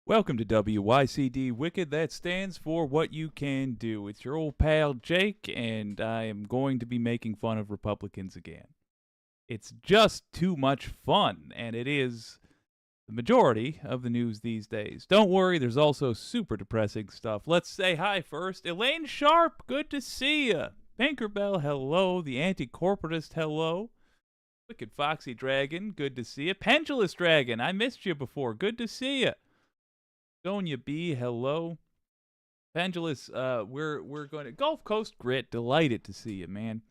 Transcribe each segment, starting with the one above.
Welcome to WYCD Wicked. That stands for What You Can Do. It's your old pal Jake, and I am going to be making fun of Republicans again. It's just too much fun, and it is the majority of the news these days. Don't worry, there's also super depressing stuff. Let's say hi first. Elaine Sharp, good to see ya. Pinkerbell, hello. The Anti-Corporatist, hello. Wicked Foxy Dragon, good to see ya. Pendulous Dragon, I missed you before. Good to see ya. Sonia B, hello. Pendulous, we're going to Gulf Coast Grit, delighted to see you, man.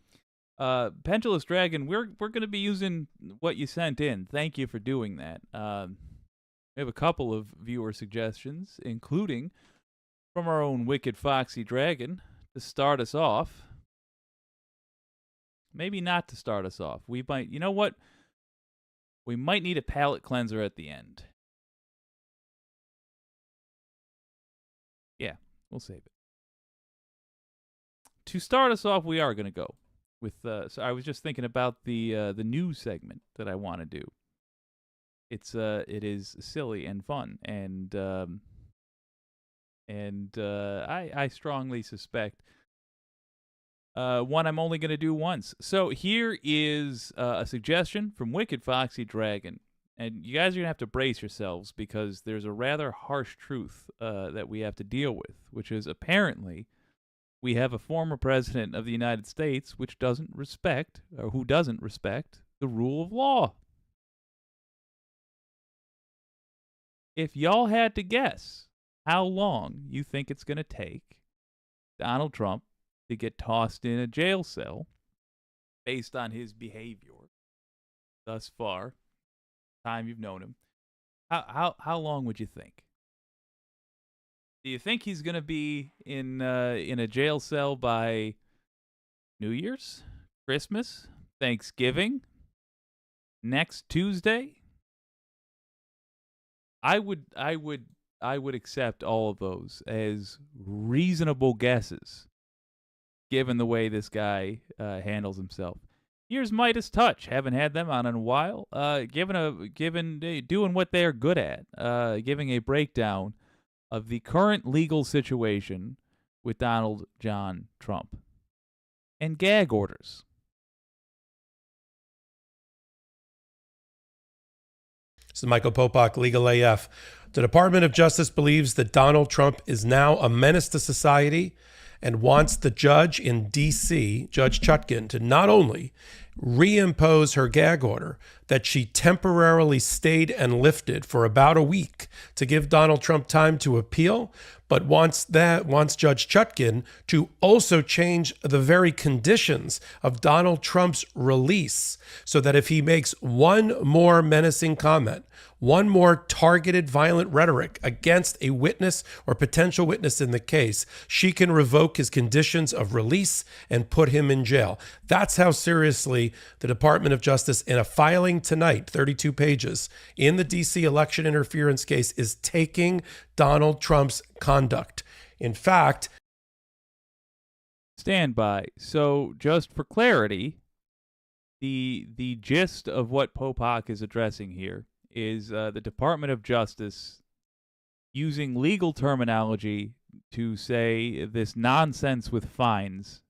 Pendulous Dragon, we're going to be using what you sent in. Thank you for doing that. We have a couple of viewer suggestions, including from our own Wicked Foxy Dragon to start us off. Maybe not to start us off. We might, you know what? We might need a palate cleanser at the end. Yeah, we'll save it. To start us off, we are going to go with. So I was just thinking about the news segment that I want to do. It is silly and fun, and I strongly suspect one I'm only going to do once. So here is a suggestion from Wicked Foxy Dragon. And you guys are going to have to brace yourselves because there's a rather harsh truth that we have to deal with, which is apparently we have a former president of the United States who doesn't respect the rule of law. If y'all had to guess how long you think it's going to take Donald Trump to get tossed in a jail cell based on his behavior thus far, time you've known him, how long would you think? Do you think he's gonna be in a jail cell by New Year's, Christmas, Thanksgiving, next Tuesday? I would accept all of those as reasonable guesses, given the way this guy handles himself. Here's Midas Touch. Haven't had them on in a while. Doing what they're good at. Giving a breakdown of the current legal situation with Donald John Trump and gag orders. This is Michael Popak, Legal AF. The Department of Justice believes that Donald Trump is now a menace to society and wants the judge in D.C., Judge Chutkan, to not only reimpose her gag order that she temporarily stayed and lifted for about a week to give Donald Trump time to appeal, but wants Judge Chutkan to also change the very conditions of Donald Trump's release so that if he makes one more menacing comment, one more targeted violent rhetoric against a witness or potential witness in the case, she can revoke his conditions of release and put him in jail. That's how seriously the Department of Justice, in a filing tonight, 32 pages, in the D.C. election interference case, is taking Donald Trump's conduct. In fact, stand by. So just for clarity, the gist of what Popak is addressing here is the Department of Justice using legal terminology to say this nonsense with fines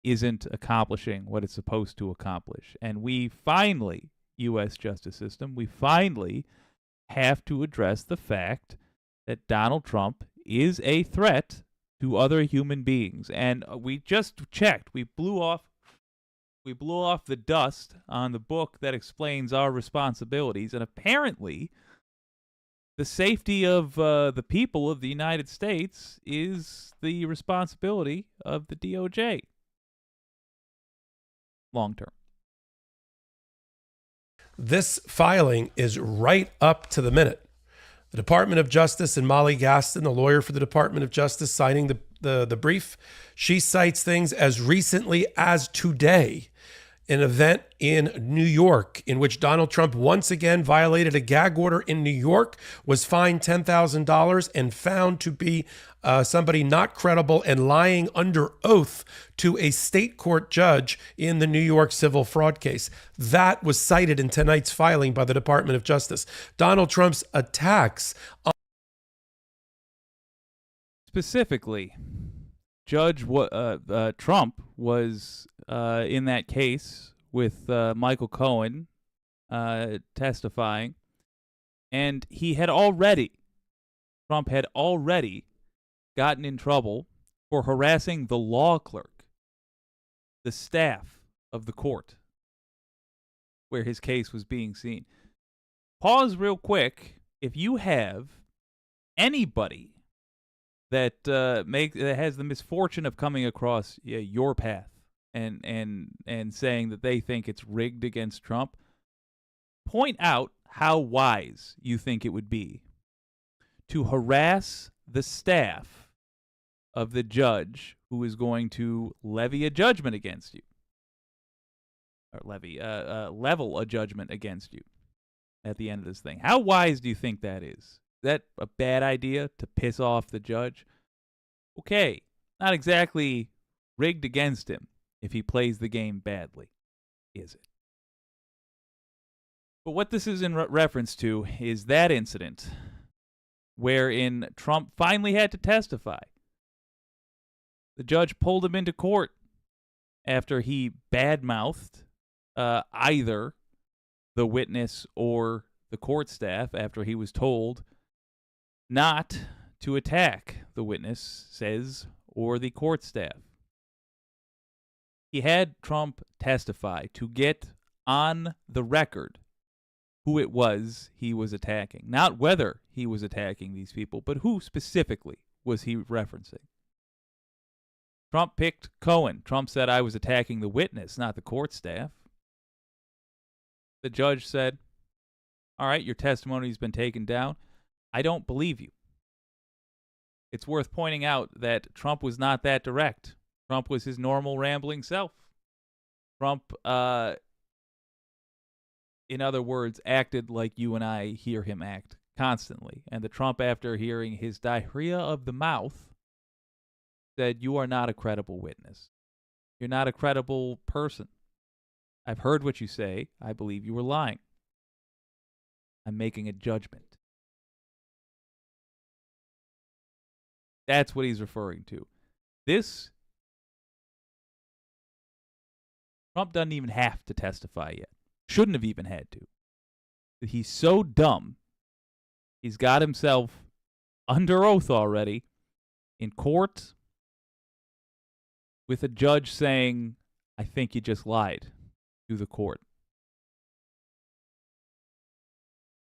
isn't accomplishing what it's supposed to accomplish. And we finally, U.S. justice system, we finally have to address the fact that Donald Trump is a threat to other human beings. And we just checked. We blew off the dust on the book that explains our responsibilities. And apparently, the safety of the people of the United States is the responsibility of the DOJ. Long term. this filing is right up to the minute. The Department of Justice and Molly Gaston, the lawyer for the Department of Justice, signing the brief, she cites things as recently as today. An event in New York in which Donald Trump once again violated a gag order in New York, was fined $10,000 and found to be somebody not credible and lying under oath to a state court judge in the New York civil fraud case. That was cited in tonight's filing by the Department of Justice. Donald Trump's attacks Specifically, Trump was in that case with Michael Cohen testifying, and Trump had already gotten in trouble for harassing the law clerk, the staff of the court where his case was being seen. Pause real quick. If you have anybody that that has the misfortune of coming across your path and saying that they think it's rigged against Trump, point out how wise you think it would be to harass the staff of the judge who is going to levy a judgment against you, or level a judgment against you at the end of this thing. How wise do you think that is? Is that a bad idea to piss off the judge? Okay, not exactly rigged against him if he plays the game badly, is it? But what this is in reference to is that incident wherein Trump finally had to testify. The judge pulled him into court after he badmouthed either the witness or the court staff after he was told not to attack the witness, says, or the court staff. He had Trump testify to get on the record who it was he was attacking. Not whether he was attacking these people, but who specifically was he referencing. Trump picked Cohen. Trump said, I was attacking the witness, not the court staff. The judge said, all right, your testimony's been taken down. I don't believe you. It's worth pointing out that Trump was not that direct. Trump was his normal rambling self. Trump, in other words, acted like you and I hear him act constantly. And the Trump, after hearing his diarrhea of the mouth, said, you are not a credible witness. You're not a credible person. I've heard what you say. I believe you were lying. I'm making a judgment. That's what he's referring to. Trump doesn't even have to testify yet. Shouldn't have even had to. But he's so dumb, he's got himself under oath already in court with a judge saying, I think you just lied to the court.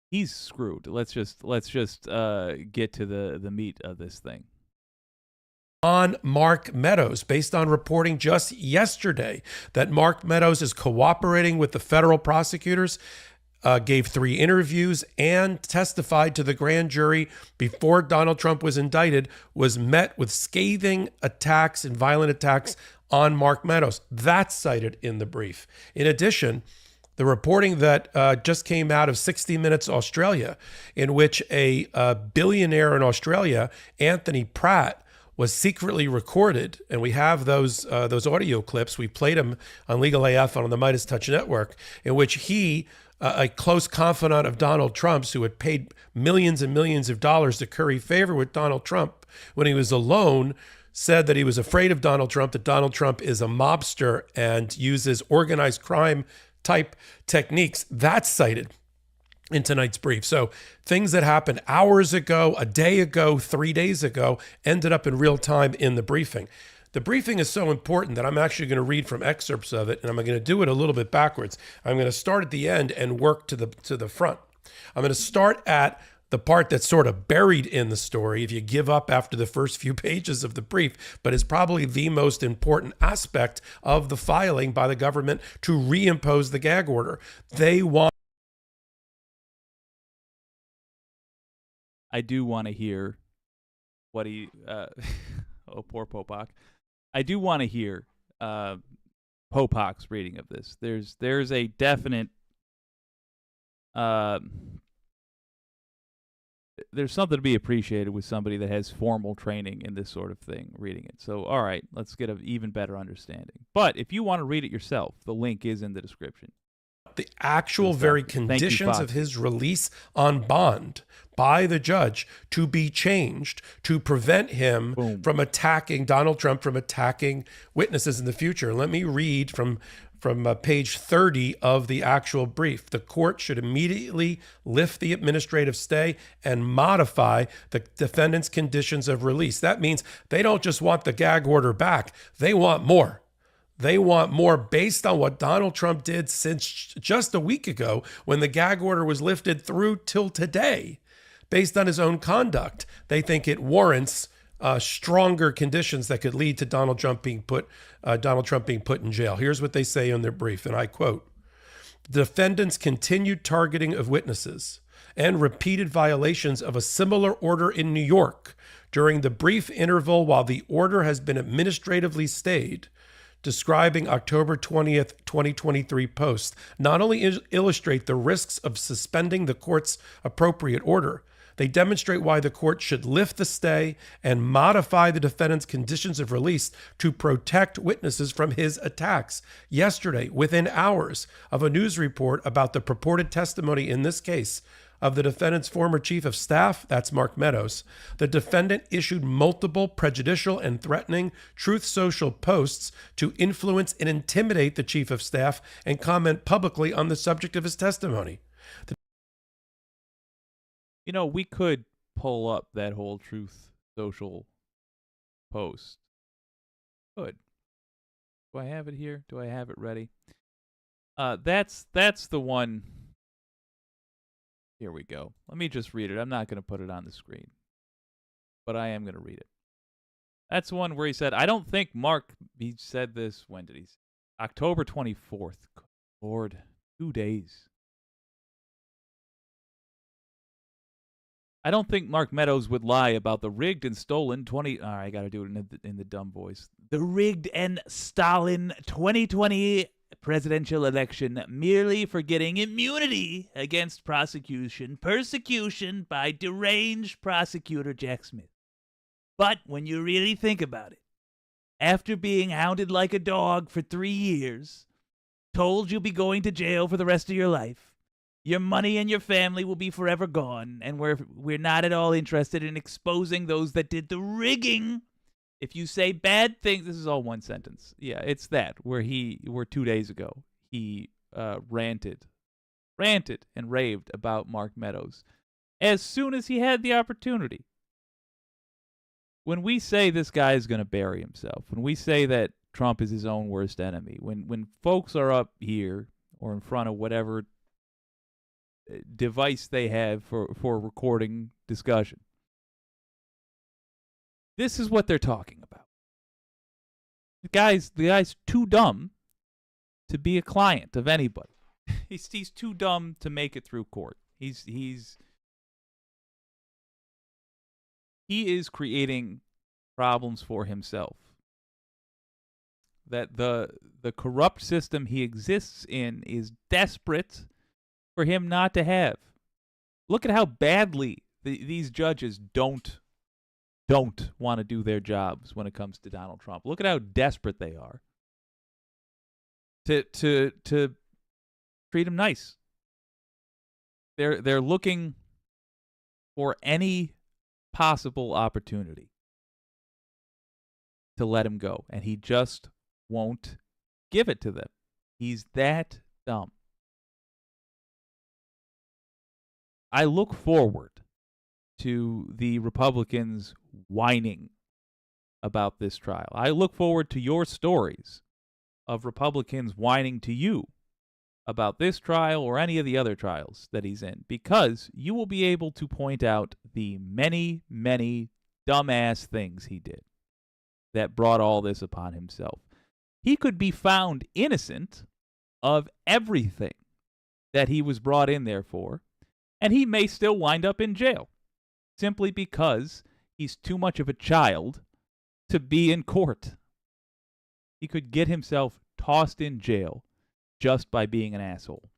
He's screwed. Let's just get to the meat of this thing. On Mark Meadows, based on reporting just yesterday that Mark Meadows is cooperating with the federal prosecutors, gave 3 interviews, and testified to the grand jury before Donald Trump was indicted, was met with scathing attacks and violent attacks on Mark Meadows. That's cited in the brief. In addition, the reporting that just came out of 60 Minutes Australia, in which a billionaire in Australia, Anthony Pratt, was secretly recorded, and we have those audio clips. We played them on Legal AF on the Midas Touch Network, in which he, a close confidant of Donald Trump's, who had paid millions and millions of dollars to curry favor with Donald Trump when he was alone, said that he was afraid of Donald Trump, that Donald Trump is a mobster and uses organized crime type techniques. That's cited in tonight's brief. So things that happened hours ago, a day ago, 3 days ago, ended up in real time in the briefing. The briefing is so important that I'm actually going to read from excerpts of it, and I'm going to do it a little bit backwards. I'm going to start at the end and work to the front. I'm going to start at the part that's sort of buried in the story if you give up after the first few pages of the brief, but is probably the most important aspect of the filing by the government to reimpose the gag order. They want. I do want to hear what he, oh, poor Popok. I do want to hear Popok's reading of this. There's a definite, there's something to be appreciated with somebody that has formal training in this sort of thing, reading it. So, all right, let's get an even better understanding. But if you want to read it yourself, the link is in the description. want the actual very conditions of his release on bond by the judge to be changed to prevent him from attacking Donald Trump, from attacking witnesses in the future. Let me read from page 30 of the actual brief. The court should immediately lift the administrative stay and modify the defendant's conditions of release. That means they don't just want the gag order back. They want more. They want more based on what Donald Trump did since just a week ago when the gag order was lifted through till today. Based on his own conduct, they think it warrants stronger conditions that could lead to Donald Trump being put in jail. Here's what they say in their brief, and I quote: "Defendants' continued targeting of witnesses and repeated violations of a similar order in New York during the brief interval while the order has been administratively stayed, describing October 20th, 2023 post, not only illustrate the risks of suspending the court's appropriate order, they demonstrate why the court should lift the stay and modify the defendant's conditions of release to protect witnesses from his attacks. Yesterday, within hours of a news report about the purported testimony in this case of the defendant's former chief of staff, that's Mark Meadows, the defendant issued multiple prejudicial and threatening Truth Social posts to influence and intimidate the chief of staff and comment publicly on the subject of his testimony." You know, we could pull up that whole Truth Social post. Good. Do I have it here? Do I have it ready? That's the one. Here we go. Let me just read it. I'm not going to put it on the screen, but I am going to read it. That's the one where he said, I don't think Mark, he said this, when did he say? October 24th. Good Lord, 2 days. I don't think Mark Meadows would lie about the rigged and stolen I got to do it in the dumb voice. The rigged and stolen 2020 presidential election merely for getting immunity against persecution by deranged prosecutor Jack Smith. But when you really think about it, after being hounded like a dog for 3 years, told you'll be going to jail for the rest of your life, your money and your family will be forever gone, and we're not at all interested in exposing those that did the rigging. If you say bad things, this is all one sentence. Yeah, it's that, where 2 days ago, he ranted and raved about Mark Meadows as soon as he had the opportunity. When we say this guy is going to bury himself, when we say that Trump is his own worst enemy, when folks are up here or in front of whatever device they have for recording discussion, this is what they're talking about. The guy's too dumb to be a client of anybody. He's too dumb to make it through court. He is creating problems for himself that the corrupt system he exists in is desperate for him not to have. Look at how badly these judges don't want to do their jobs when it comes to Donald Trump. Look at how desperate they are to treat him nice. They're looking for any possible opportunity to let him go, and he just won't give it to them. He's that dumb. I look forward to the Republicans whining about this trial. I look forward to your stories of Republicans whining to you about this trial or any of the other trials that he's in, because you will be able to point out the many, many dumbass things he did that brought all this upon himself. He could be found innocent of everything that he was brought in there for, and he may still wind up in jail simply because he's too much of a child to be in court. He could get himself tossed in jail just by being an asshole.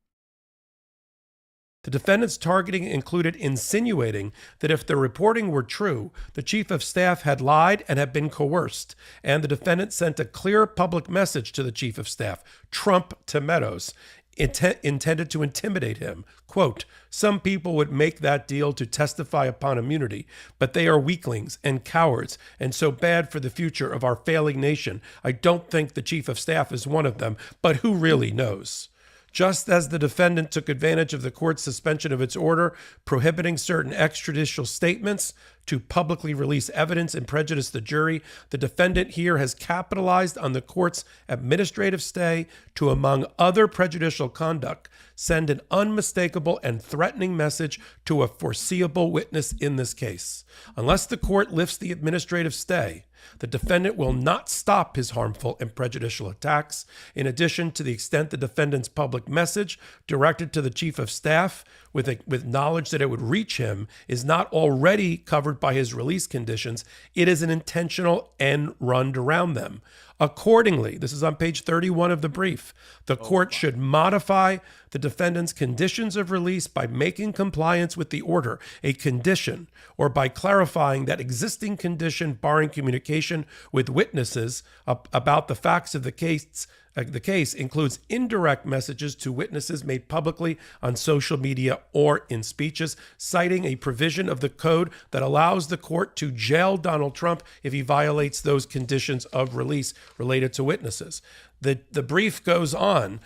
The defendant's targeting included insinuating that if the reporting were true, the chief of staff had lied and had been coerced, and the defendant sent a clear public message to the chief of staff, Trump to Meadows, intended to intimidate him. Quote, some people would make that deal to testify upon immunity, but they are weaklings and cowards and so bad for the future of our failing nation. I don't think the chief of staff is one of them, but who really knows? Just as the defendant took advantage of the court's suspension of its order prohibiting certain extrajudicial statements to publicly release evidence and prejudice the jury, the defendant here has capitalized on the court's administrative stay to, among other prejudicial conduct, send an unmistakable and threatening message to a foreseeable witness in this case. Unless the court lifts the administrative stay, the defendant will not stop his harmful and prejudicial attacks. In addition, to the extent the defendant's public message directed to the chief of staff with knowledge that it would reach him is not already covered by his release conditions, it is an intentional end run around them. Accordingly, this is on page 31 of the brief, the court should modify the defendant's conditions of release by making compliance with the order a condition, or by clarifying that existing condition barring communication with witnesses about the facts of the case. The case includes indirect messages to witnesses made publicly on social media or in speeches, citing a provision of the code that allows the court to jail Donald Trump if he violates those conditions of release related to witnesses. The brief goes on.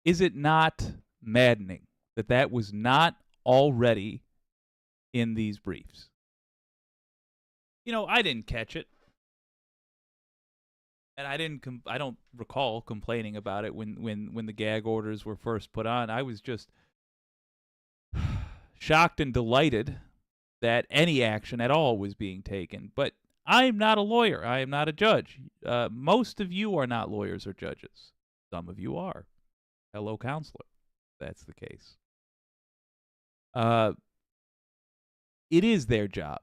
Is it not maddening that that was not already in these briefs? You know, I didn't catch it. And I don't recall complaining about it when the gag orders were first put on. I was just shocked and delighted that any action at all was being taken. But I'm not a lawyer. I am not a judge. Most of you are not lawyers or judges. Some of you are. Hello, counselor. That's the case. It is their job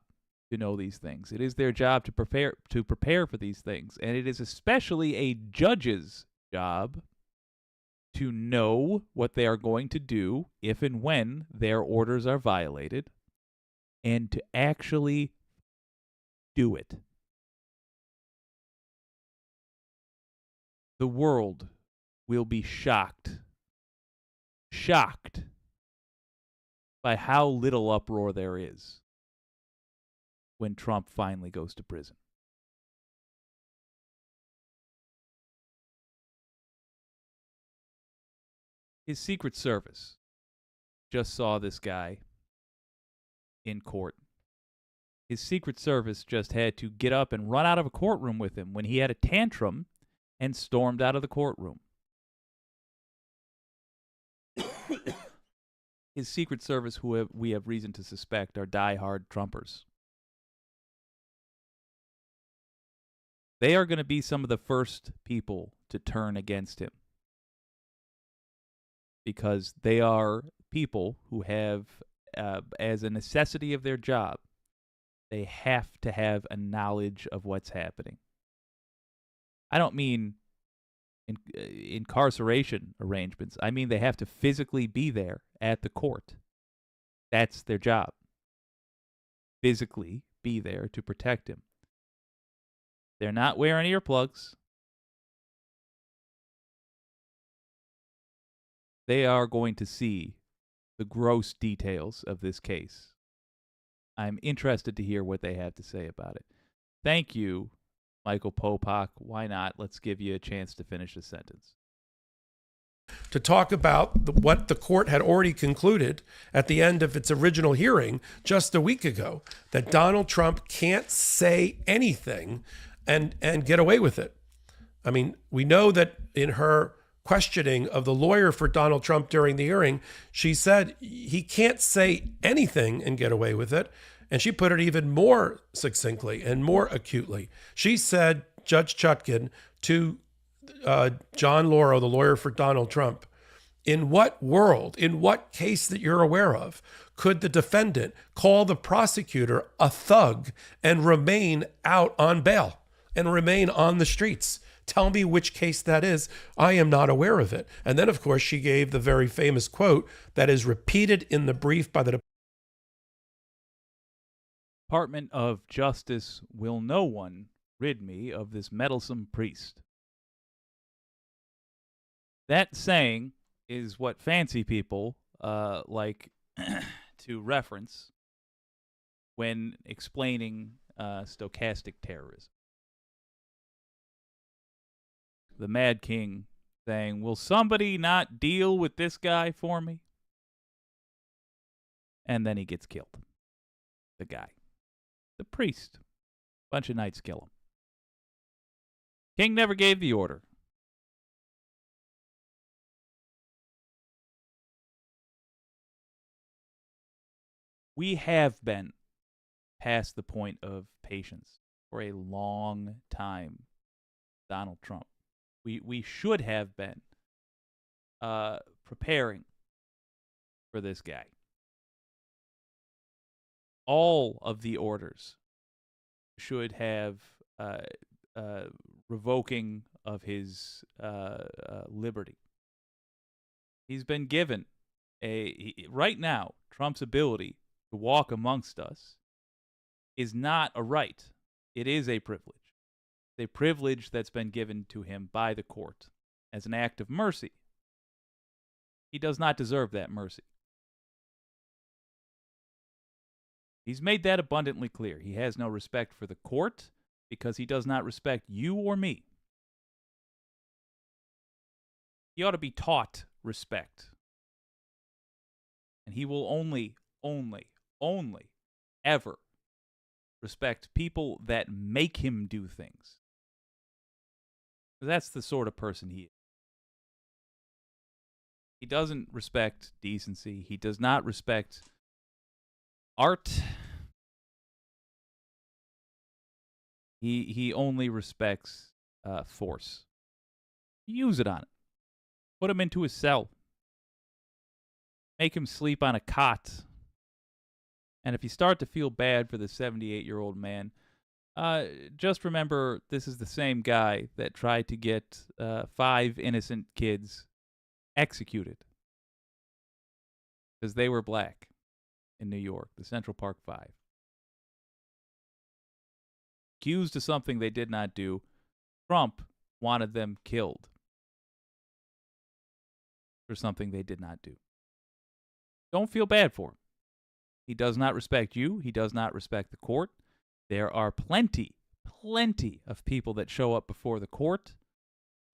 to know these things. It is their job to prepare for these things. And it is especially a judge's job to know what they are going to do if and when their orders are violated, and to actually do it. The world will be shocked by how little uproar there is when Trump finally goes to prison. His Secret Service just saw this guy in court. His Secret Service just had to get up and run out of a courtroom with him when he had a tantrum and stormed out of the courtroom. His Secret Service, who we have reason to suspect are diehard Trumpers. They are going to be some of the first people to turn against him, because they are people who have, as a necessity of their job, they have to have a knowledge of what's happening. I don't mean incarceration arrangements. I mean they have to physically be there at the court. That's their job. Physically be there to protect him. They're not wearing earplugs. They are going to see the gross details of this case. I'm interested to hear what they have to say about it. Thank you, Michael Popak. Why not? Let's give you a chance to finish the sentence. To talk about what the court had already concluded at the end of its original hearing just a week ago, that Donald Trump can't say anything and get away with it. I mean, we know that in her questioning of the lawyer for Donald Trump during the hearing, she said he can't say anything and get away with it. And she put it even more succinctly and more acutely. She said, Judge Chutkan, to John Lauro, the lawyer for Donald Trump, in what world, in what case that you're aware of, could the defendant call the prosecutor a thug and remain out on bail and remain on the streets? Tell me which case that is. I am not aware of it. And then, of course, she gave the very famous quote that is repeated in the brief by the Department of Justice: will no one rid me of this meddlesome priest. That saying is what fancy people like to reference when explaining stochastic terrorism. The Mad King saying, "Will somebody not deal with this guy for me?" And then he gets killed. The guy. The priest. Bunch of knights kill him. King never gave the order. We have been past the point of patience for a long time, Donald Trump. We should have been preparing for this guy. All of the orders should have revoking of his liberty. He's been given right now, Trump's ability to walk amongst us is not a right. It is a privilege. A privilege that's been given to him by the court as an act of mercy. He does not deserve that mercy. He's made that abundantly clear. He has no respect for the court because he does not respect you or me. He ought to be taught respect. And he will only ever respect people that make him do things. That's the sort of person he is. He doesn't respect decency. He does not respect art. He only respects force. Use it on him. Put him into his cell. Make him sleep on a cot. And if you start to feel bad for the 78-year-old man, just remember this is the same guy that tried to get 5 innocent kids executed because they were black in New York, the Central Park 5. Accused of something they did not do. Trump wanted them killed for something they did not do. Don't feel bad for him. He does not respect you. He does not respect the court. There are plenty of people that show up before the court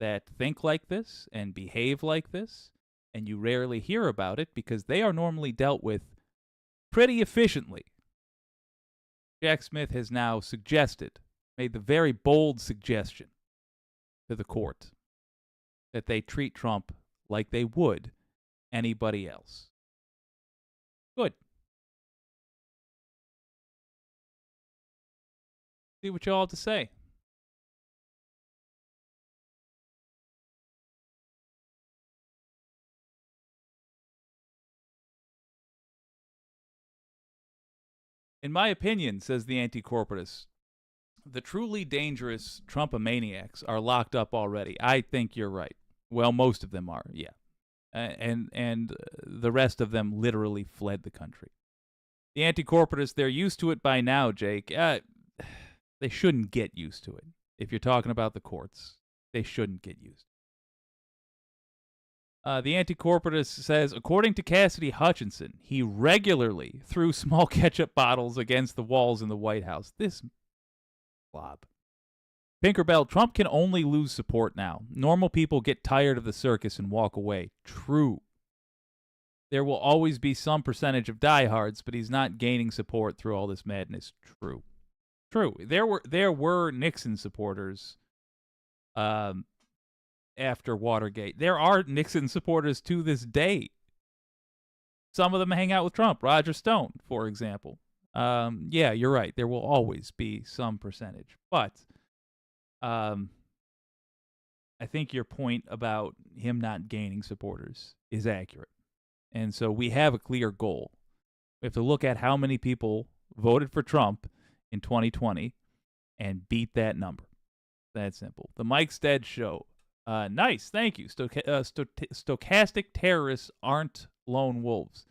that think like this and behave like this, and you rarely hear about it because they are normally dealt with pretty efficiently. Jack Smith has now made the very bold suggestion to the court that they treat Trump like they would anybody else. Good. See what you all have to say. In my opinion, says the anti-corporatist, the truly dangerous Trumpomaniacs are locked up already. I think you're right. Well, most of them are, yeah. And the rest of them literally fled the country. The anti-corporatists, they're used to it by now, Jake. They shouldn't get used to it. If you're talking about the courts, they shouldn't get used to it. The anti-corporatist says, according to Cassidy Hutchinson, he regularly threw small ketchup bottles against the walls in the White House. This slob. Pinkerbell, Trump can only lose support now. Normal people get tired of the circus and walk away. True. There will always be some percentage of diehards, but he's not gaining support through all this madness. True. True. There were Nixon supporters after Watergate. There are Nixon supporters to this day. Some of them hang out with Trump. Roger Stone, for example. Yeah, you're right. There will always be some percentage. But I think your point about him not gaining supporters is accurate. And so we have a clear goal. We have to look at how many people voted for Trump in 2020 and beat that number. That simple. The Mike Stead Show. Nice, thank you. Stochastic terrorists aren't lone wolves.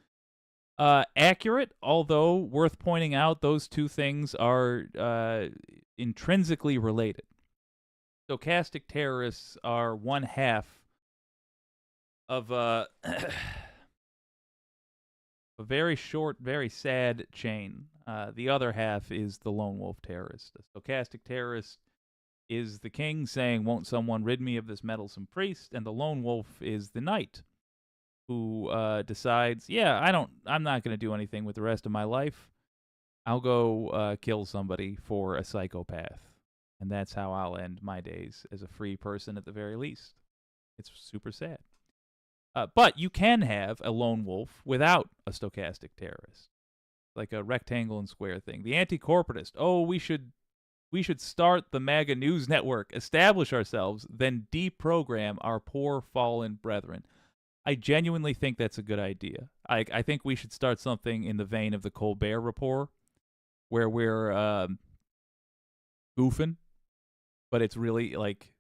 Accurate, although worth pointing out, those two things are intrinsically related. Stochastic terrorists are one half of a very short, very sad chain. The other half is the lone wolf terrorist. The stochastic terrorist is the king saying, "Won't someone rid me of this meddlesome priest?" And the lone wolf is the knight who decides, "Yeah, I'm not going to do anything with the rest of my life. I'll go kill somebody for a psychopath." And that's how I'll end my days as a free person at the very least. It's super sad. But you can have a lone wolf without a stochastic terrorist, like a rectangle and square thing. The anti-corporatist, we should start the MAGA news network, establish ourselves, then deprogram our poor fallen brethren. I genuinely think that's a good idea. I think we should start something in the vein of the Colbert Report, where we're goofing, but it's really like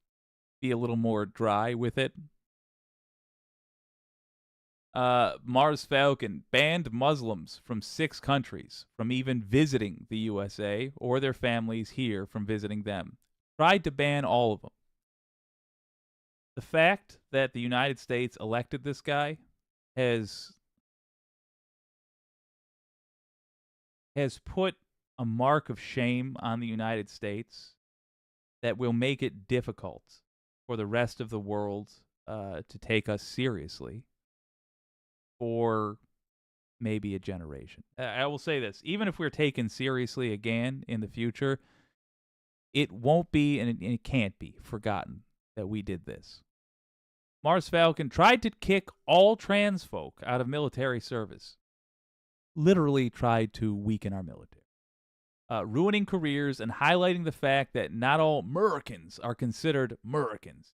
be a little more dry with it. Mars Falcon banned Muslims from 6 countries from even visiting the USA or their families here from visiting them. Tried to ban all of them. The fact that the United States elected this guy has put a mark of shame on the United States that will make it difficult for the rest of the world to take us seriously for maybe a generation. I will say this, even if we're taken seriously again in the future, it won't be and it can't be forgotten that we did this. Mars Falcon tried to kick all trans folk out of military service. Literally tried to weaken our military. Ruining careers and highlighting the fact that not all Americans are considered Americans.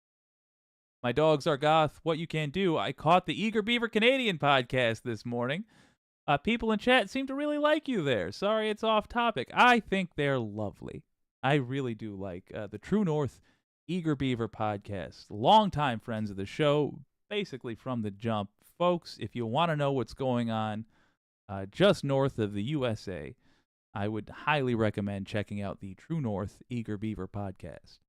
My dogs are goth. What you can do. I caught the Eager Beaver Canadian podcast this morning. People in chat seem to really like you there. Sorry it's off topic. I think they're lovely. I really do like the True North Eager Beaver podcast. Longtime friends of the show, basically from the jump. Folks, if you want to know what's going on just north of the USA, I would highly recommend checking out the True North Eager Beaver podcast.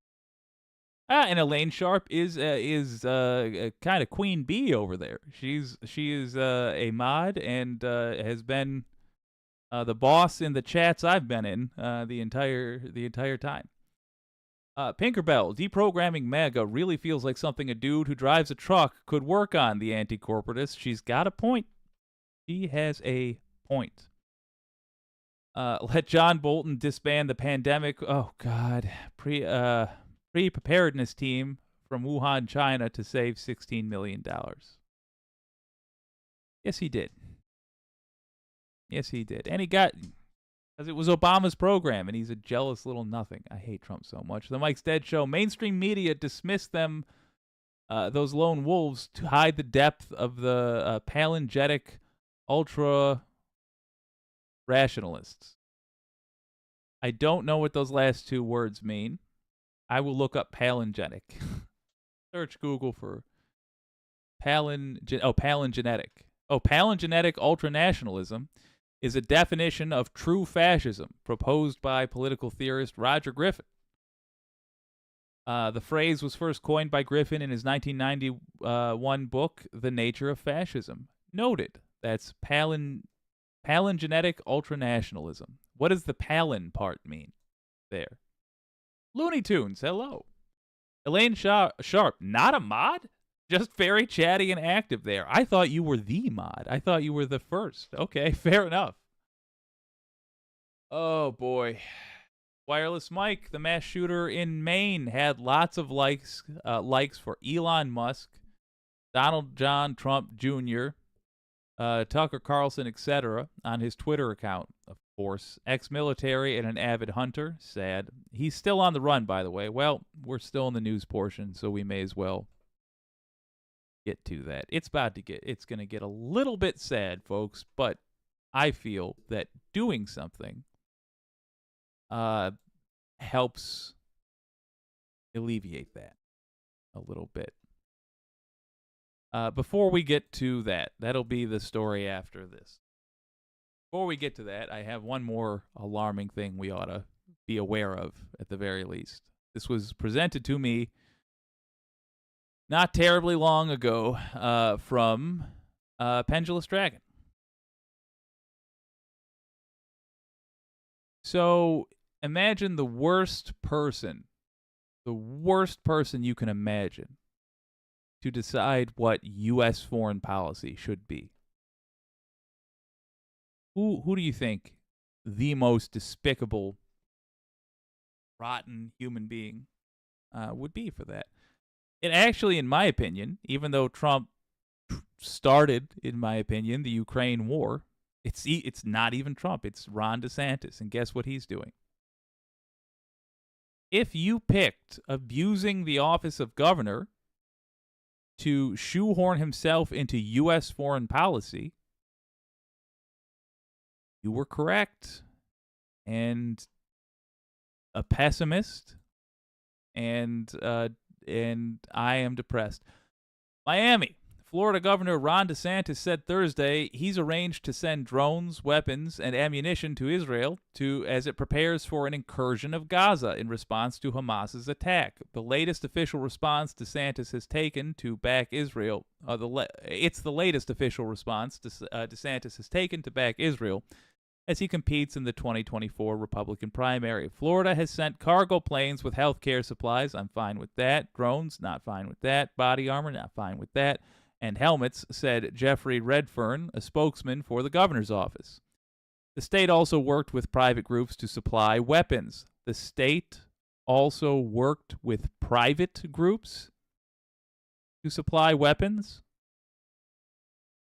And Elaine Sharp is kind of queen bee over there. She is a mod and has been the boss in the chats I've been in the entire time. Pinkerbell, deprogramming MAGA really feels like something a dude who drives a truck could work on. The anti-corporatist. She's got a point. She has a point. Let John Bolton disband the pandemic. Oh God, pre-preparedness team from Wuhan, China, to save $16 million. Yes, he did. Yes, he did. And he got, because it was Obama's program, and he's a jealous little nothing. I hate Trump so much. The Mike's Dead Show. Mainstream media dismissed them, those lone wolves, to hide the depth of the palingetic ultra-rationalists. I don't know what those last 2 words mean. I will look up palingetic. Search Google for palingenetic. Palingenetic ultranationalism is a definition of true fascism proposed by political theorist Roger Griffin. The phrase was first coined by Griffin in his 1991 book, The Nature of Fascism. Noted. That's palingenetic ultranationalism. What does the palin part mean there? Looney Tunes, hello. Elaine Sharp, not a mod? Just very chatty and active there. I thought you were the mod. I thought you were the first. Okay, fair enough. Oh, boy. Wireless Mike, the mass shooter in Maine, had lots of likes for Elon Musk, Donald John Trump Jr., Tucker Carlson, etc. on his Twitter account, of course. Ex-military and an avid hunter. Sad. He's still on the run, by the way. Well, we're still in the news portion, so we may as well get to that. It's going to get a little bit sad, folks, but I feel that doing something helps alleviate that a little bit. Before we get to that, that'll be the story after this. Before we get to that, I have one more alarming thing we ought to be aware of, at the very least. This was presented to me not terribly long ago from Pendulous Dragon. So imagine the worst person you can imagine to decide what U.S. foreign policy should be. Who do you think the most despicable, rotten human being would be for that? It actually, in my opinion, even though Trump started, in my opinion, the Ukraine war, it's not even Trump. It's Ron DeSantis, and guess what he's doing? If you picked abusing the office of governor to shoehorn himself into U.S. foreign policy, you were correct. And a pessimist, and I am depressed. Miami. Florida Governor Ron DeSantis said Thursday he's arranged to send drones, weapons, and ammunition to Israel as it prepares for an incursion of Gaza in response to Hamas's attack. The latest official response DeSantis has taken to back Israel. It's the latest official response DeSantis has taken to back Israel as he competes in the 2024 Republican primary. Florida has sent cargo planes with health care supplies. I'm fine with that. Drones, not fine with that. Body armor, not fine with that. And helmets, said Jeffrey Redfern, a spokesman for the governor's office. The state also worked with private groups to supply weapons. The state also worked with private groups to supply weapons.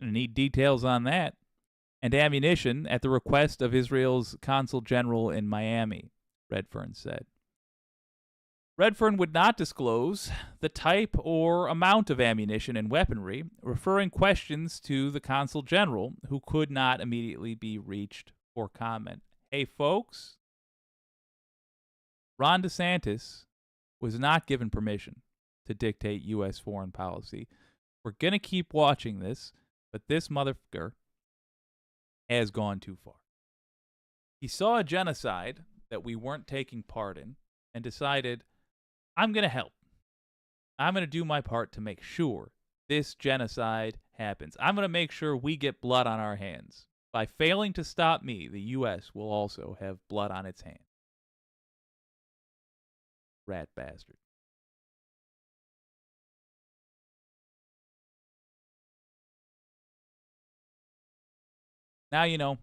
I need details on that. And ammunition at the request of Israel's consul general in Miami, Redfern said. Redfern would not disclose the type or amount of ammunition and weaponry, referring questions to the consul general, who could not immediately be reached for comment. Hey, folks, Ron DeSantis was not given permission to dictate U.S. foreign policy. We're going to keep watching this, but this motherfucker has gone too far. He saw a genocide that we weren't taking part in and decided, I'm going to help. I'm going to do my part to make sure this genocide happens. I'm going to make sure we get blood on our hands. By failing to stop me, the U.S. will also have blood on its hands. Rat bastard. Now you know,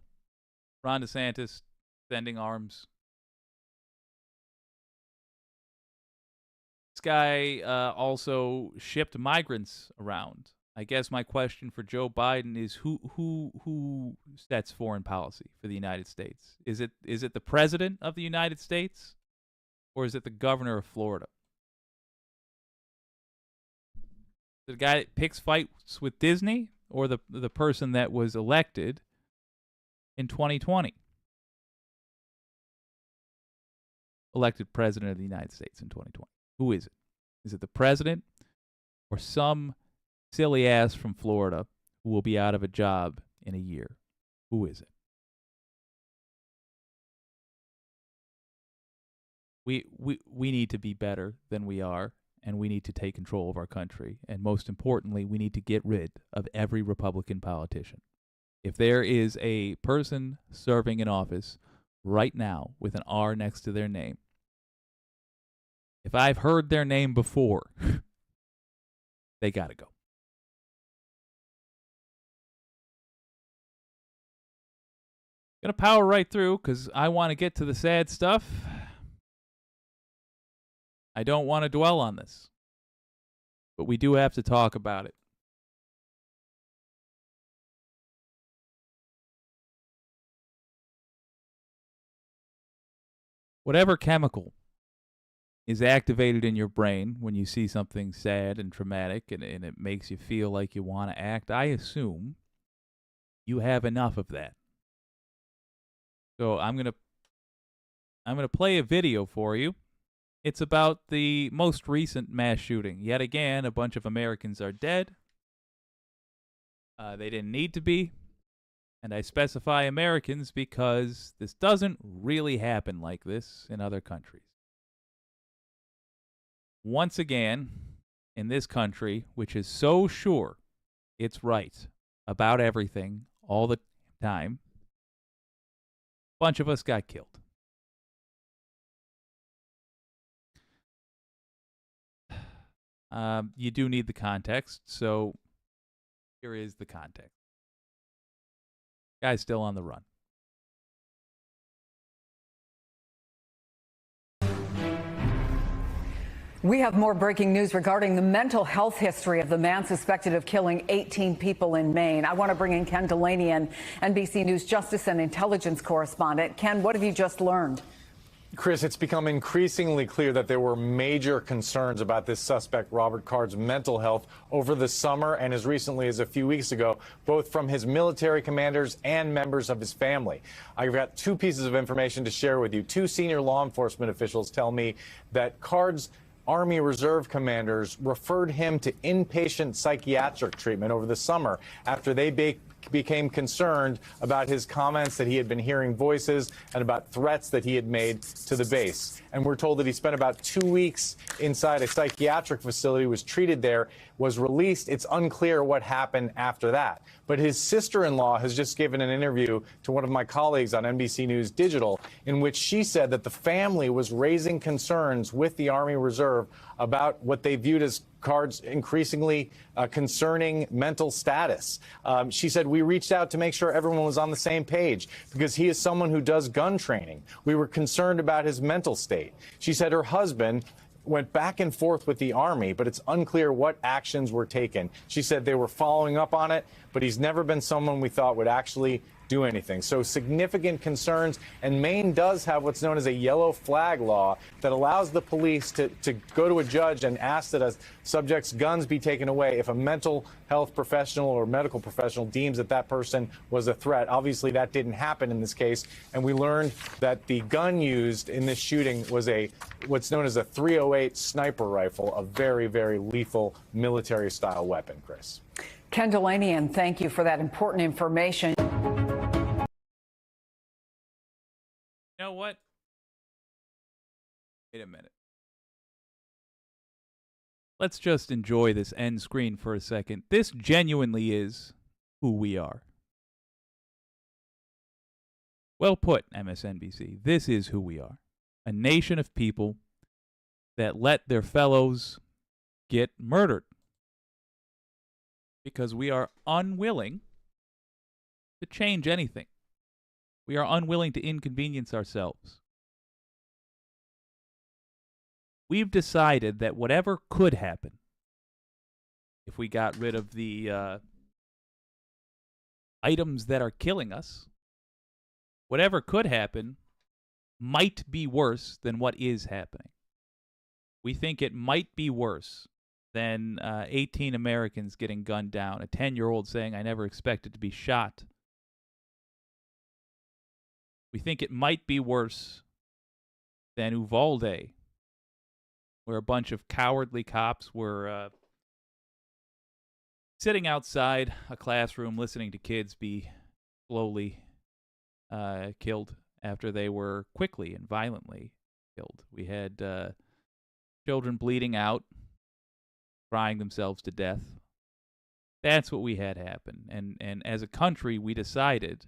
Ron DeSantis sending arms. This guy also shipped migrants around. I guess my question for Joe Biden is who sets foreign policy for the United States? Is it the president of the United States, or is it the governor of Florida? The guy that picks fights with Disney, or the person that was elected in 2020? Elected president of the United States in 2020. Who is it? Is it the president or some silly ass from Florida who will be out of a job in a year? Who is it? We need to be better than we are, and we need to take control of our country. And most importantly, we need to get rid of every Republican politician. If there is a person serving in office right now with an R next to their name, if I've heard their name before, they got to go. Gonna power right through because I want to get to the sad stuff. I don't want to dwell on this, but we do have to talk about it. Whatever chemical is activated in your brain when you see something sad and traumatic and it makes you feel like you want to act, I assume you have enough of that. So I'm going to play a video for you. It's about the most recent mass shooting. Yet again, a bunch of Americans are dead. They didn't need to be. And I specify Americans because this doesn't really happen like this in other countries. Once again, in this country, which is so sure it's right about everything all the time, a bunch of us got killed. You do need the context, so here is the context. Guy's still on the run. We have more breaking news regarding the mental health history of the man suspected of killing 18 people in Maine. I want to bring in Ken Delaney, NBC News justice and intelligence correspondent. Ken, what have you just learned? Chris, it's become increasingly clear that there were major concerns about this suspect, Robert Card's mental health over the summer and as recently as a few weeks ago, both from his military commanders and members of his family. I've got two pieces of information to share with you. Two senior law enforcement officials tell me that Card's Army Reserve commanders referred him to inpatient psychiatric treatment over the summer after they became concerned about his comments that he had been hearing voices and about threats that he had made to the base. And we're told that he spent about 2 weeks inside a psychiatric facility, was treated there, was released. It's unclear what happened after that. But his sister-in-law has just given an interview to one of my colleagues on NBC News Digital, in which she said that the family was raising concerns with the Army Reserve about what they viewed as Card's increasingly concerning mental status. She said, we reached out to make sure everyone was on the same page because he is someone who does gun training. We were concerned about his mental state. She said her husband went back and forth with the Army, but it's unclear what actions were taken. She said they were following up on it, but he's never been someone we thought would actually do anything. So significant concerns, and Maine does have what's known as a yellow flag law that allows the police to go to a judge and ask that a subject's guns be taken away if a mental health professional or medical professional deems that that person was a threat. Obviously, that didn't happen in this case, and we learned that the gun used in this shooting was what's known as a .308 sniper rifle, a very, very lethal military-style weapon, Chris. Ken Delaney, and thank you for that important information. You know what? Wait a minute. Let's just enjoy this end screen for a second. This genuinely is who we are. Well put, MSNBC. This is who we are. A nation of people that let their fellows get murdered because we are unwilling to change anything. We are unwilling to inconvenience ourselves. We've decided that whatever could happen, if we got rid of the items that are killing us, whatever could happen might be worse than what is happening. We think it might be worse than 18 Americans getting gunned down, a 10-year-old saying, I never expected to be shot. We think it might be worse than Uvalde, where a bunch of cowardly cops were sitting outside a classroom listening to kids be slowly killed after they were quickly and violently killed. We had children bleeding out, crying themselves to death. That's what we had happen. And as a country, we decided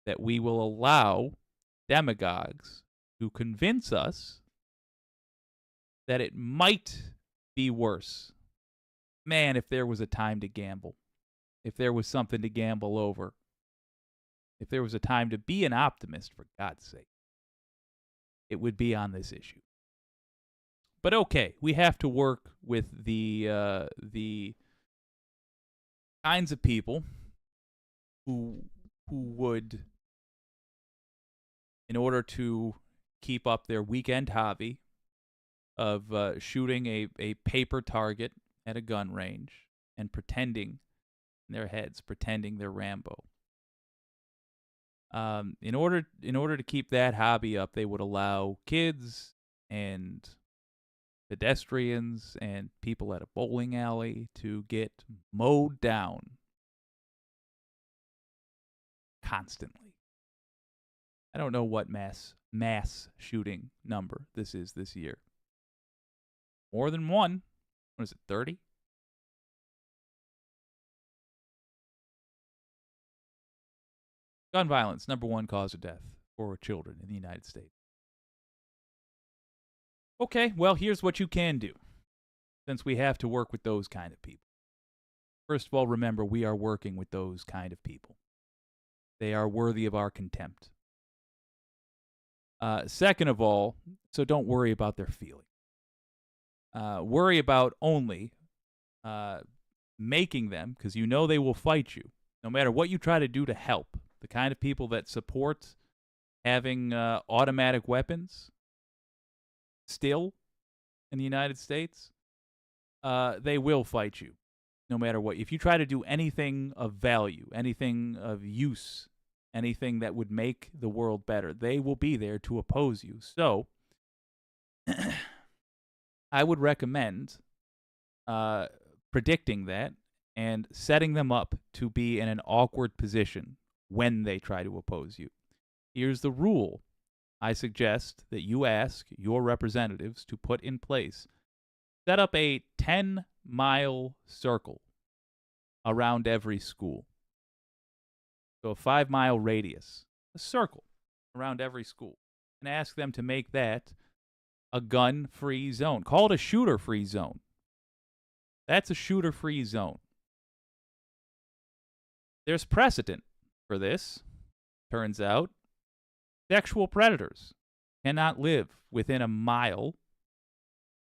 that we will allow demagogues to convince us that it might be worse. Man, if there was a time to gamble, if there was something to gamble over, if there was a time to be an optimist, for God's sake, it would be on this issue. But okay, we have to work with the kinds of people who would, in order to keep up their weekend hobby of shooting a paper target at a gun range and pretending in their heads, pretending they're Rambo. In order to keep that hobby up, they would allow kids and pedestrians and people at a bowling alley to get mowed down constantly. I don't know what mass shooting number this is this year. More than one. What is it, 30? Gun violence, number one cause of death for children in the United States. Okay, well, here's what you can do, since we have to work with those kind of people. First of all, remember, we are working with those kind of people. They are worthy of our contempt. Second of all, so don't worry about their feelings. Worry about only making them, because you know they will fight you, no matter what you try to do to help. The kind of people that support having automatic weapons still in the United States, they will fight you, no matter what. If you try to do anything of value, anything of use, anything that would make the world better, they will be there to oppose you. So, I would recommend predicting that and setting them up to be in an awkward position when they try to oppose you. Here's the rule. I suggest that you ask your representatives to put in place, set up a 10-mile circle around every school. So a 5-mile radius, a circle around every school, and ask them to make that a gun-free zone. Call it a shooter-free zone. That's a shooter-free zone. There's precedent for this. Turns out, sexual predators cannot live within a mile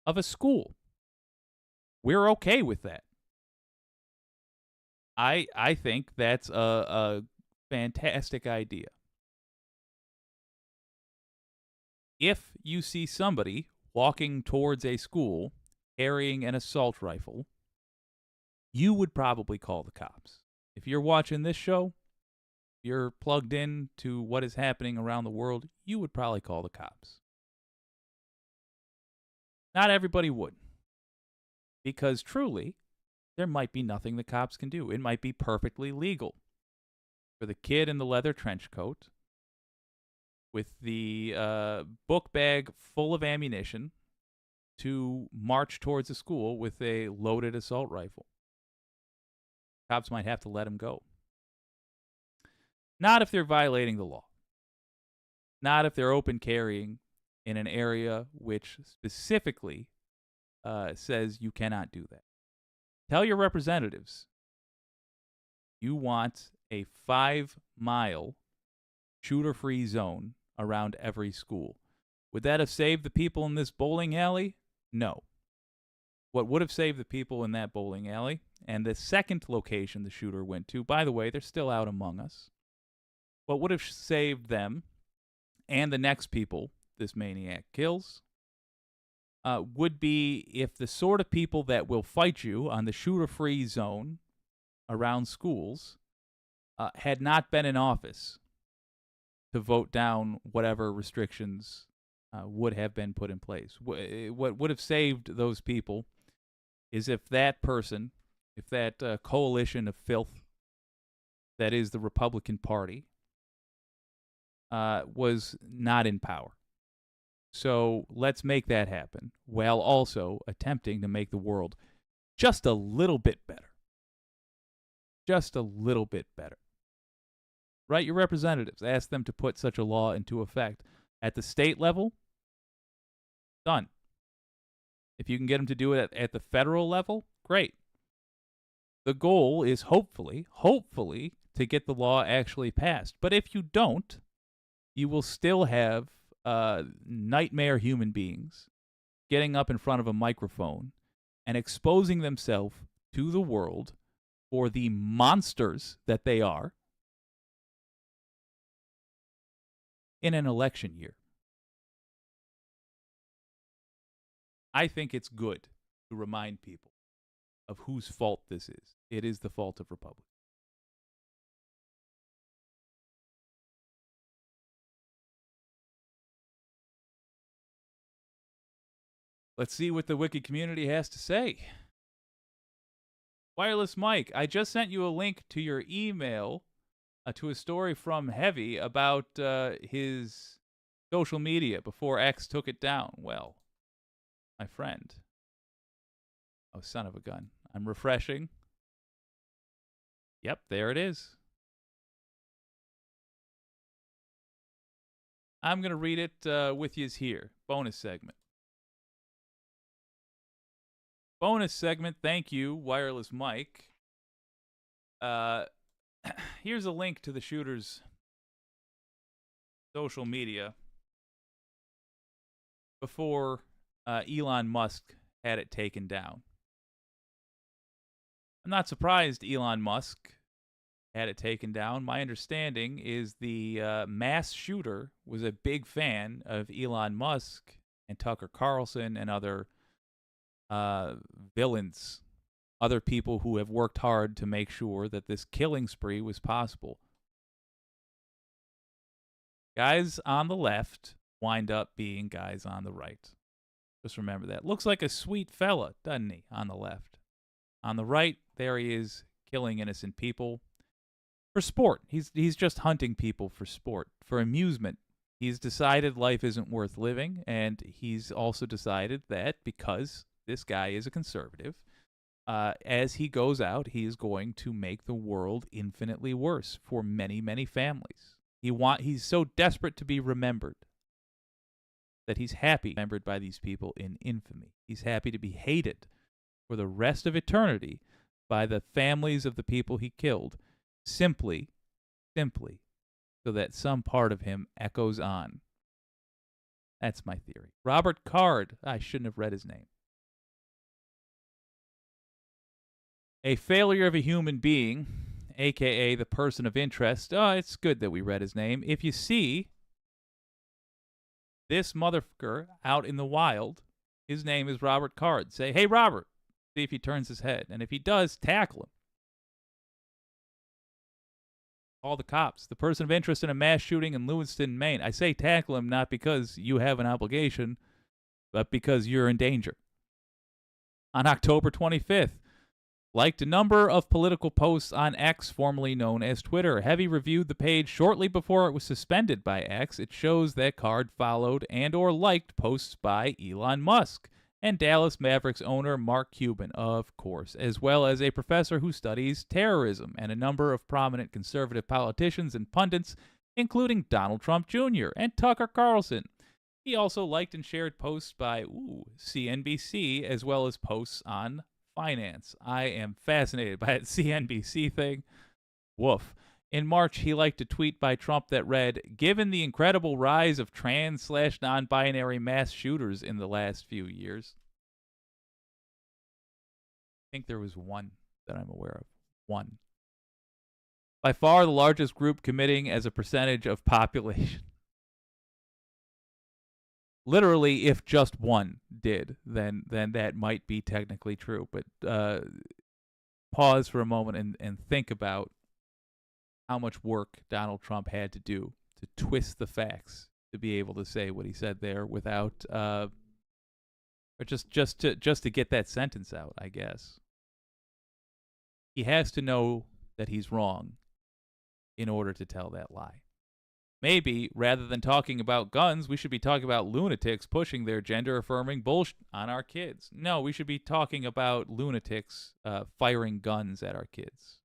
of a school. We're okay with that. I think that's a fantastic idea. If you see somebody walking towards a school carrying an assault rifle, you would probably call the cops. If you're watching this show, you're plugged in to what is happening around the world, you would probably call the cops. Not everybody would. Because truly, there might be nothing the cops can do. It might be perfectly legal for the kid in the leather trench coat with the book bag full of ammunition to march towards a school with a loaded assault rifle. Cops might have to let him go. Not if they're violating the law. Not if they're open carrying in an area which specifically says you cannot do that. Tell your representatives you want a 5-mile shooter-free zone around every school. Would that have saved the people in this bowling alley? No. What would have saved the people in that bowling alley, and the second location the shooter went to, by the way, they're still out among us. What would have saved them and the next people this maniac kills would be if the sort of people that will fight you on the shooter-free zone around schools had not been in office to vote down whatever restrictions would have been put in place. What would have saved those people is if that person, if that coalition of filth that is the Republican Party, was not in power. So let's make that happen while also attempting to make the world just a little bit better. Just a little bit better. Write your representatives. Ask them to put such a law into effect. At the state level, done. If you can get them to do it at the federal level, great. The goal is hopefully, to get the law actually passed. But if you don't, you will still have nightmare human beings getting up in front of a microphone and exposing themselves to the world for the monsters that they are in an election year. I think it's good to remind people of whose fault this is. It is the fault of Republicans. Let's see what the Wiki community has to say. Wireless Mike, I just sent you a link to your email to a story from Heavy about his social media before X took it down. Well, my friend, Oh, son of a gun. I'm refreshing. Yep, there it is. I'm going to read it with yous here. Bonus segment. Bonus segment. Thank you, Wireless Mike. Here's a link to the shooter's social media before Elon Musk had it taken down. I'm not surprised Elon Musk had it taken down. My understanding is the mass shooter was a big fan of Elon Musk and Tucker Carlson and other villains, other people who have worked hard to make sure that this killing spree was possible. Guys on the left wind up being guys on the right. Just remember that. Looks like a sweet fella, doesn't he, on the left? On the right, there he is, killing innocent people for sport. He's just hunting people for sport, for amusement. He's decided life isn't worth living, and he's also decided that because this guy is a conservative, as he goes out, he is going to make the world infinitely worse for many, many families. He's so desperate to be remembered that he's happy remembered by these people in infamy. He's happy to be hated for the rest of eternity by the families of the people he killed, simply so that some part of him echoes on. That's my theory. Robert Card. I shouldn't have read his name. A failure of a human being, a.k.a. the person of interest. Oh, it's good that we read his name. If you see this motherfucker out in the wild, his name is Robert Card. Say, hey, Robert. See if he turns his head. And if he does, tackle him. Call the cops. The person of interest in a mass shooting in Lewiston, Maine. I say tackle him not because you have an obligation, but because you're in danger. On October 25th, liked a number of political posts on X, formerly known as Twitter. Heavy reviewed the page shortly before it was suspended by X. It shows that Card followed and or liked posts by Elon Musk and Dallas Mavericks owner Mark Cuban, of course, as well as a professor who studies terrorism and a number of prominent conservative politicians and pundits, including Donald Trump Jr. and Tucker Carlson. He also liked and shared posts by CNBC, as well as posts on finance. I am fascinated by that CNBC thing. Woof. In March, he liked a tweet by Trump that read, given the incredible rise of trans/non-binary mass shooters in the last few years. I think there was one that I'm aware of. One. By far the largest group committing as a percentage of population. Literally, if just one did, then that might be technically true. But pause for a moment and think about how much work Donald Trump had to do to twist the facts to be able to say what he said there without, or just to get that sentence out, I guess. He has to know that he's wrong in order to tell that lie. Maybe, rather than talking about guns, we should be talking about lunatics pushing their gender-affirming bullshit on our kids. No, we should be talking about lunatics firing guns at our kids.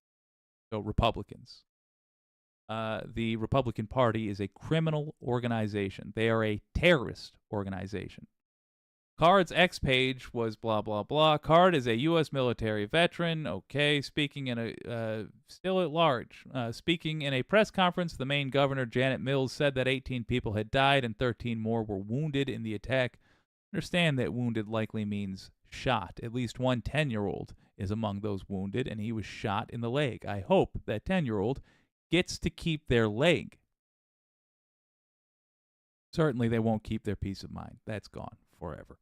So, Republicans. The Republican Party is a criminal organization. They are a terrorist organization. Card's X page was blah, blah, blah. Card is a U.S. military veteran. Okay, speaking in a, still at large. Speaking in a press conference, the Maine governor, Janet Mills, said that 18 people had died and 13 more were wounded in the attack. Understand that wounded likely means shot. At least one 10-year-old is among those wounded, and he was shot in the leg. I hope that 10-year-old gets to keep their leg. Certainly they won't keep their peace of mind. That's gone forever.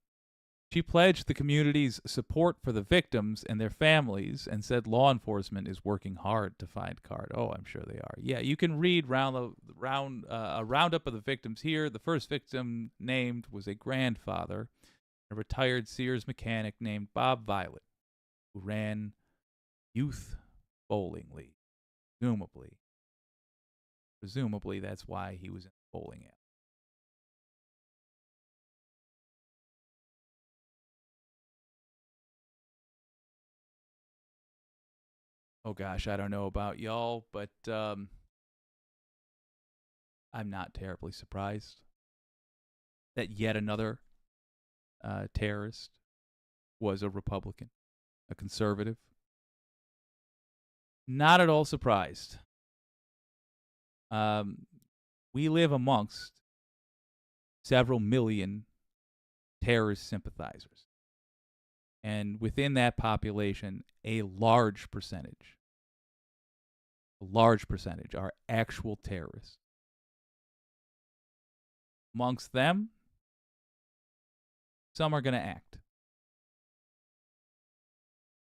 She pledged the community's support for the victims and their families and said law enforcement is working hard to find Card. Oh, I'm sure they are. Yeah, you can read a roundup of the victims here. The first victim named was a grandfather, a retired Sears mechanic named Bob Violet, who ran youth bowling league, Presumably, that's why he was in the bowling alley. oh gosh, I don't know about y'all, but I'm not terribly surprised that yet another terrorist was a Republican, a conservative. Not at all surprised. We live amongst several million terrorist sympathizers. And within that population, a large percentage are actual terrorists. Amongst them, some are going to act.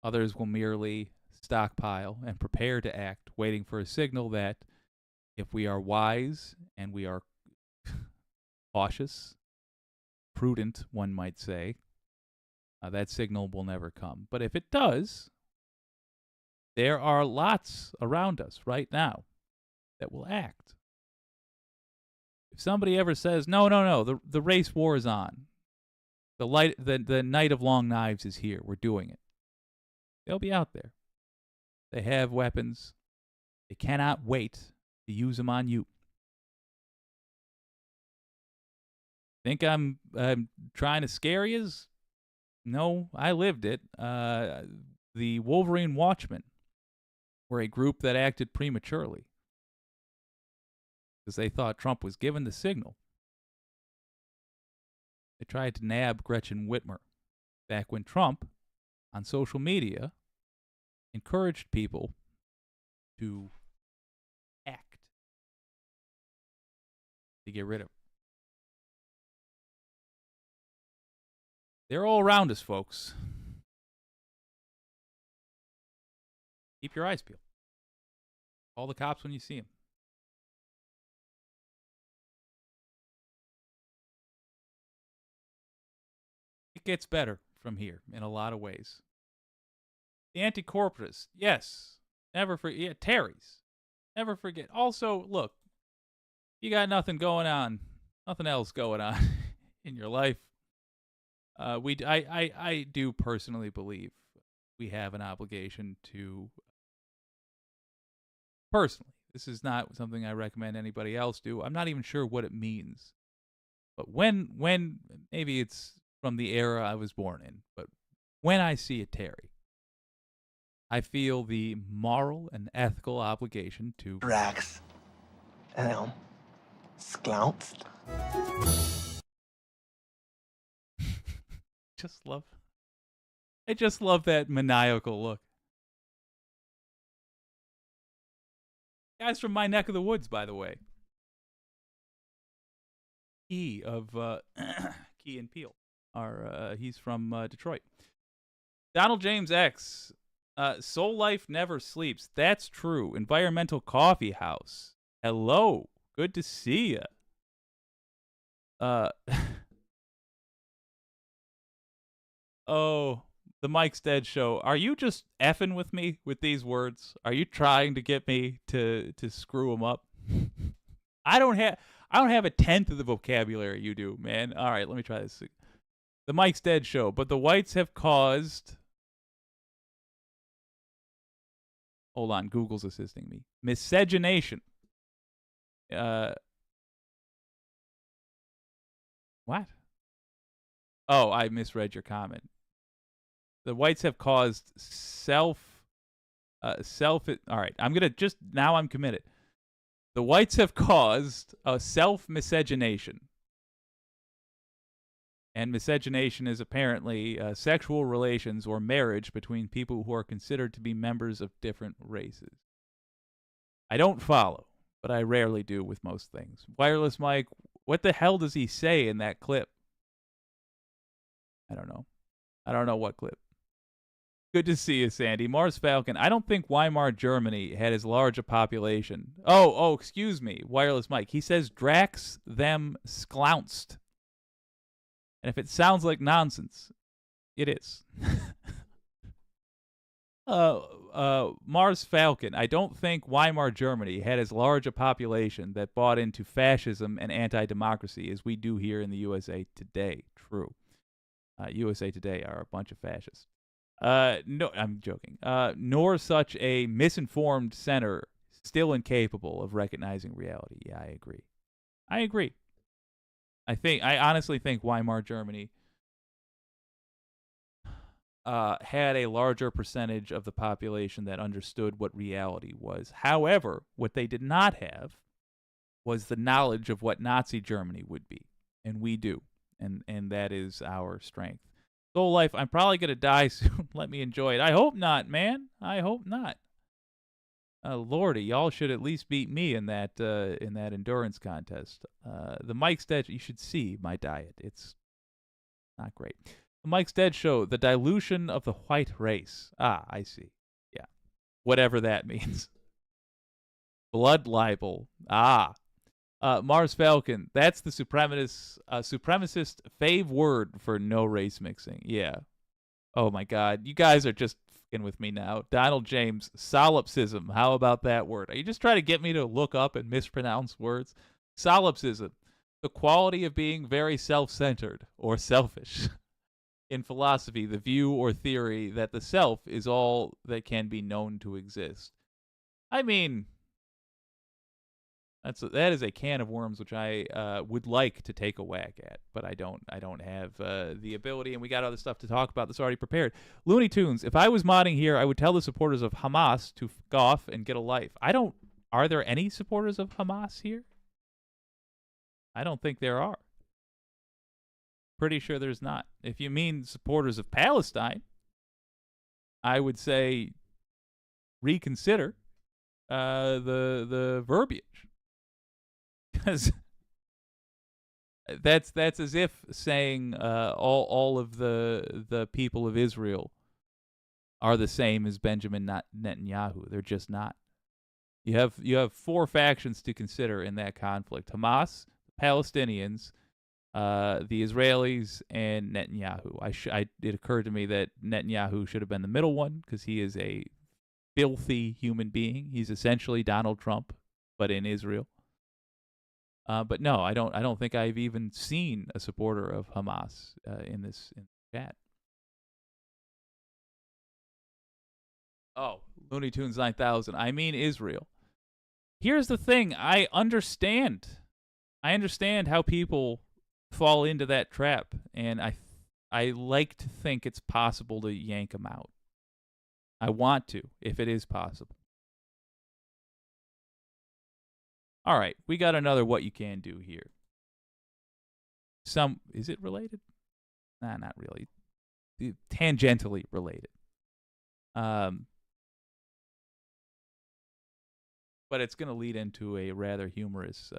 Others will merely stockpile and prepare to act, waiting for a signal that if we are wise and we are cautious, prudent, one might say, that signal will never come. But if it does, there are lots around us right now that will act. If somebody ever says, no, the race war is on, the night of long knives is here, we're doing it, they'll be out there. They have weapons. They cannot wait to use them on you. Think I'm trying to scare yous? No, I lived it. The Wolverine Watchmen were a group that acted prematurely because they thought Trump was given the signal. They tried to nab Gretchen Whitmer back when Trump, on social media, encouraged people to act to get rid of her. They're all around us, folks. Keep your eyes peeled. Call the cops when you see them. It gets better from here in a lot of ways. The anti-corporatist, yes. Never forget. Yeah, Terry's. Never forget. Also, look, you got nothing going on, nothing else going on in your life. I do personally believe we have an obligation to, personally, this is not something I recommend anybody else do. I'm not even sure what it means. But when maybe it's from the era I was born in, but when I see a Terry, I feel the moral and ethical obligation to Drax. Sklounced. I just love that maniacal look. Guys from my neck of the woods, by the way. Key of Key and Peele. He's from Detroit. Donald James X. Soul Life never sleeps. That's true. Environmental Coffee House. Hello. Good to see ya. Oh, the Mike's Dead Show. Are you just effing with me with these words? Are you trying to get me to screw them up? I don't have a tenth of the vocabulary you do, man. All right, let me try this. The Mike's Dead Show. But the whites have caused... Hold on, Google's assisting me. Miscegenation. What? Oh, I misread your comment. The whites have caused all right, I'm committed. The whites have caused a self-miscegenation. And miscegenation is apparently sexual relations or marriage between people who are considered to be members of different races. I don't follow, but I rarely do with most things. Wireless Mike, what the hell does he say in that clip? I don't know what clip. Good to see you, Sandy. Mars Falcon. I don't think Weimar Germany had as large a population. Oh, excuse me. Wireless Mike. He says Drax them sklounced. And if it sounds like nonsense, it is. Mars Falcon. I don't think Weimar Germany had as large a population that bought into fascism and anti-democracy as we do here in the USA today. True. USA Today are a bunch of fascists. No, I'm joking. Nor such a misinformed center still incapable of recognizing reality. Yeah, I agree. I honestly think Weimar Germany had a larger percentage of the population that understood what reality was. However, what they did not have was the knowledge of what Nazi Germany would be, and we do, and that is our strength. Soul Life, I'm probably gonna die soon. Let me enjoy it. I hope not, man. I hope not. Lordy, y'all should at least beat me in that endurance contest. The Mike Stead, you should see my diet. It's not great. The Mike Stead Show, the dilution of the white race. Ah, I see. Yeah, whatever that means. Blood libel. Ah. Mars Falcon, that's the supremacist fave word for no race mixing. Yeah. Oh my God, you guys are just fucking with me now. Donald James, solipsism. How about that word? Are you just trying to get me to look up and mispronounce words? Solipsism, the quality of being very self-centered or selfish. In philosophy, the view or theory that the self is all that can be known to exist. I mean, that is a can of worms which I would like to take a whack at, but I don't have the ability, and we got other stuff to talk about that's already prepared. Looney Tunes, if I was modding here, I would tell the supporters of Hamas to fuck off and get a life. Are there any supporters of Hamas here? I don't think there are. Pretty sure there's not. If you mean supporters of Palestine, I would say reconsider the verbiage. Because that's as if saying all of the people of Israel are the same as Benjamin Netanyahu. They're just not. You have four factions to consider in that conflict: Hamas, Palestinians, the Israelis, and Netanyahu. It occurred to me that Netanyahu should have been the middle one because he is a filthy human being. He's essentially Donald Trump, but in Israel. But no, I don't think I've even seen a supporter of Hamas in the chat. Oh, Looney Tunes 9000. I mean Israel. Here's the thing. I understand how people fall into that trap, and I like to think it's possible to yank them out. I want to, if it is possible. All right, we got another what you can do here. Is it related? Nah, not really. Tangentially related. But it's going to lead into a rather humorous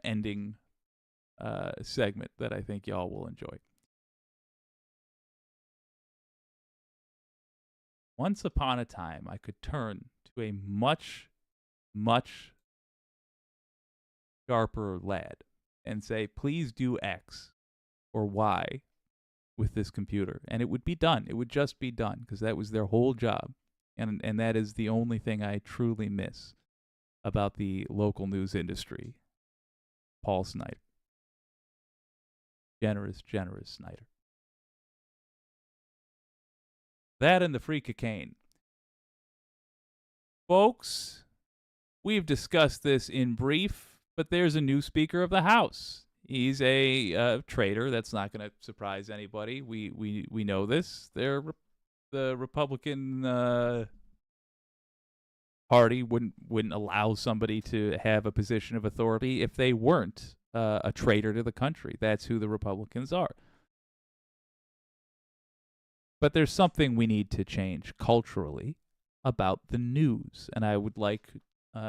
ending segment that I think y'all will enjoy. Once upon a time, I could turn to a much, much sharper lad and say, please do X or Y with this computer. And it would be done. It would just be done because that was their whole job. And that is the only thing I truly miss about the local news industry. Paul Snyder. Generous Snyder. That and the free cocaine. Folks, we've discussed this in brief, but there's a new Speaker of the House. He's a traitor. That's not going to surprise anybody. We know this. The Republican Party wouldn't allow somebody to have a position of authority if they weren't a traitor to the country. That's who the Republicans are. But there's something we need to change culturally about the news, and I would like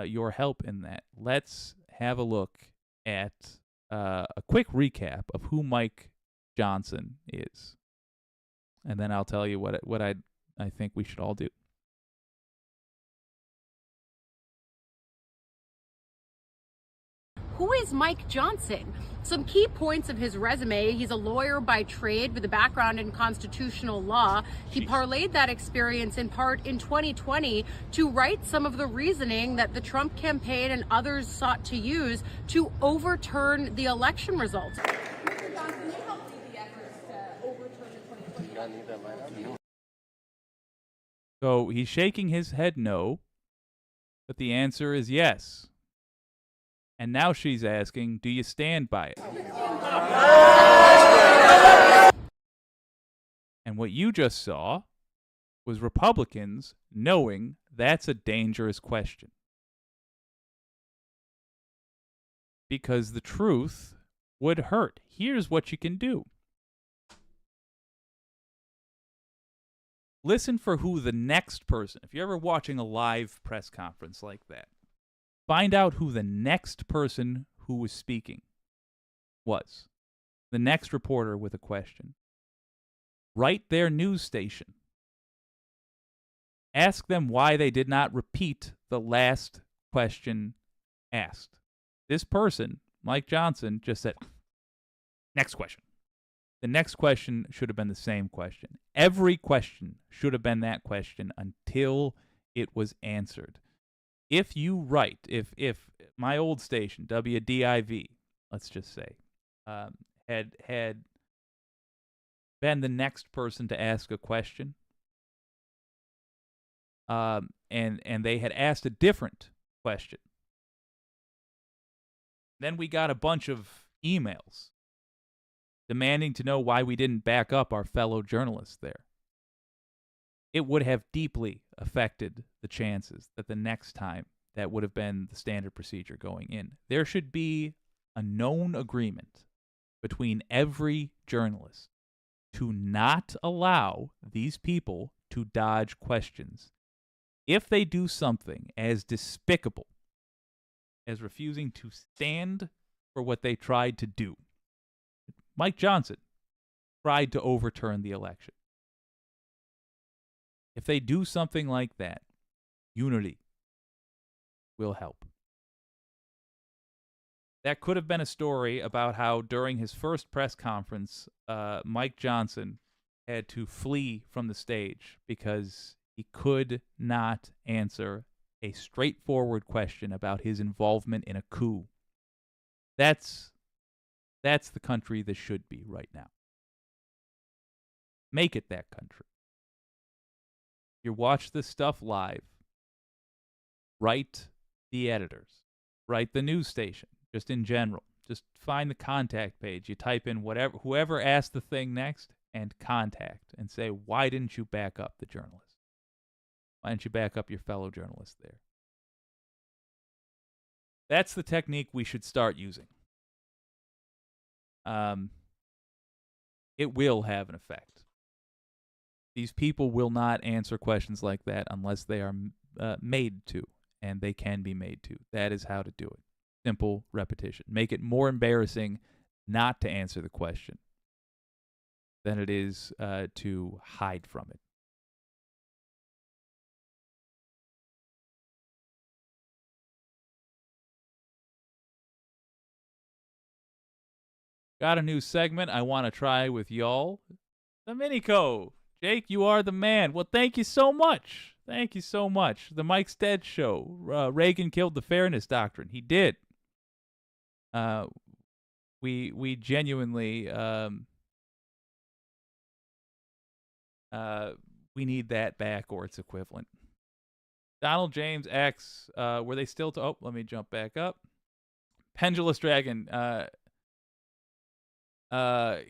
your help in that. Let's have a look at a quick recap of who Mike Johnson is, and then I'll tell you what I think we should all do. Who is Mike Johnson? Some key points of his resume: he's a lawyer by trade with a background in constitutional law. He parlayed that experience in part in 2020 to write some of the reasoning that the Trump campaign and others sought to use to overturn the election results. So he's shaking his head no, but the answer is yes. And now she's asking, do you stand by it? And what you just saw was Republicans knowing that's a dangerous question. Because the truth would hurt. Here's what you can do. Listen for who the next person, if you're ever watching a live press conference like that, find out who the next person who was speaking was. The next reporter with a question. Write their news station. Ask them why they did not repeat the last question asked. This person, Mike Johnson, just said, next question. The next question should have been the same question. Every question should have been that question until it was answered. If you write, if my old station, WDIV, let's just say, had been the next person to ask a question, and they had asked a different question, then we got a bunch of emails demanding to know why we didn't back up our fellow journalists there. It would have deeply affected the chances that the next time that would have been the standard procedure going in. There should be a known agreement between every journalist to not allow these people to dodge questions. If they do something as despicable as refusing to stand for what they tried to do, Mike Johnson tried to overturn the election. If they do something like that, unity will help. That could have been a story about how during his first press conference, Mike Johnson had to flee from the stage because he could not answer a straightforward question about his involvement in a coup. That's the country this should be right now. Make it that country. You watch this stuff live. Write the editors. Write the news station, just in general. Just find the contact page. You type in whoever asked the thing next and contact and say, why didn't you back up the journalist? Why didn't you back up your fellow journalists there? That's the technique we should start using. It will have an effect. These people will not answer questions like that unless they are made to, and they can be made to. That is how to do it. Simple repetition. Make it more embarrassing not to answer the question than it is to hide from it. Got a new segment I want to try with y'all. Domenico. Jake, you are the man. Well, thank you so much. Thank you so much. The Mike Stead Show. Reagan killed the fairness doctrine. He did. We genuinely we need that back or its equivalent. Donald James X. Were they still to? Oh, let me jump back up. Pendulous Dragon.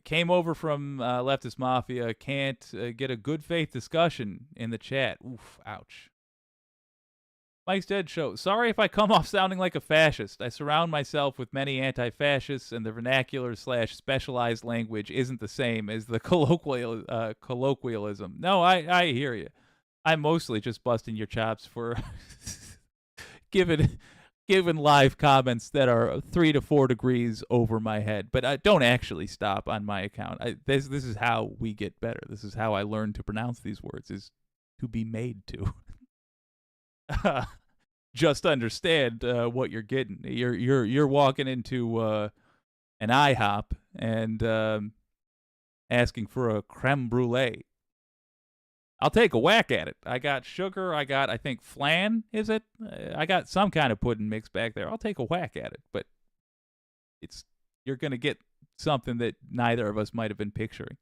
Came over from Leftist Mafia, can't get a good faith discussion in the chat. Oof, ouch. Mike's Dead Show. Sorry if I come off sounding like a fascist. I surround myself with many anti-fascists, and the vernacular/specialized language isn't the same as the colloquialism. No, I hear you. I'm mostly just busting your chops for giving live comments that are 3 to 4 degrees over my head. But don't actually stop on my account. This is how we get better. This is how I learn to pronounce these words, is to be made to. Just understand what you're getting. You're walking into an IHOP and asking for a creme brulee. I'll take a whack at it. I got sugar. I got, I think, flan, is it? I got some kind of pudding mix back there. I'll take a whack at it. But you're going to get something that neither of us might have been picturing.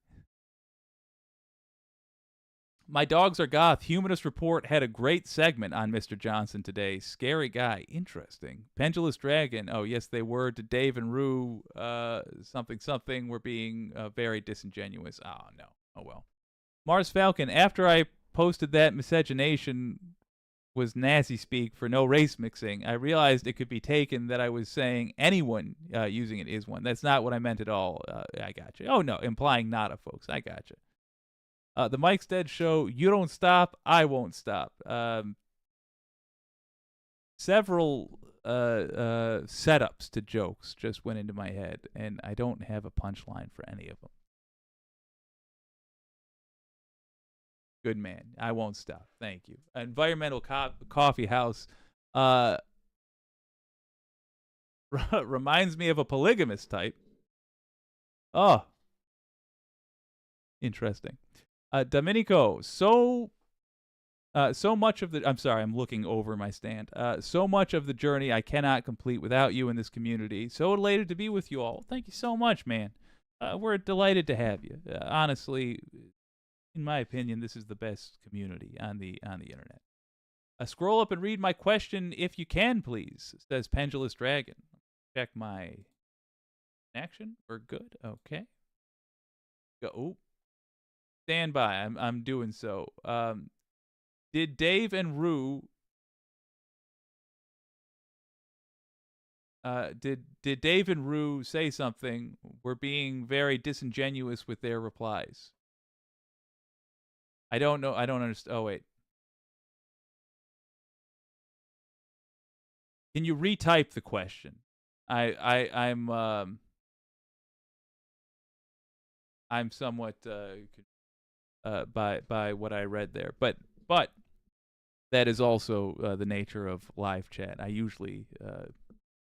My dogs are goth. Humanist Report had a great segment on Mr. Johnson today. Scary guy. Interesting. Pendulous Dragon. Oh, yes, they were. To Dave and Rue, something were being very disingenuous. Oh, no. Oh, well. Mars Falcon. After I posted that miscegenation was Nazi speak for no race mixing, I realized it could be taken that I was saying anyone using it is one. That's not what I meant at all. I got you. Oh, no. Implying nada, folks. I got you. The Mike's Dead Show, you don't stop, I won't stop. Several setups to jokes just went into my head, and I don't have a punchline for any of them. Good man. I won't stop. Thank you. Environmental Coffee House reminds me of a polygamous type. Oh. Interesting. Domenico, so much of the... I'm sorry, I'm looking over my stand. So much of the journey I cannot complete without you in this community. So elated to be with you all. Thank you so much, man. We're delighted to have you. Honestly, in my opinion, this is the best community on the internet. Scroll up and read my question if you can, please, says Pendulous Dragon. Check my action. We're good. Okay. Go. Ooh. Stand by. I'm doing so. Did Dave and Rue did Dave and Rue say something? We're being very disingenuous with their replies. I don't know. I don't understand. Oh wait. Can you retype the question? I'm somewhat by what I read there, but that is also the nature of live chat. I usually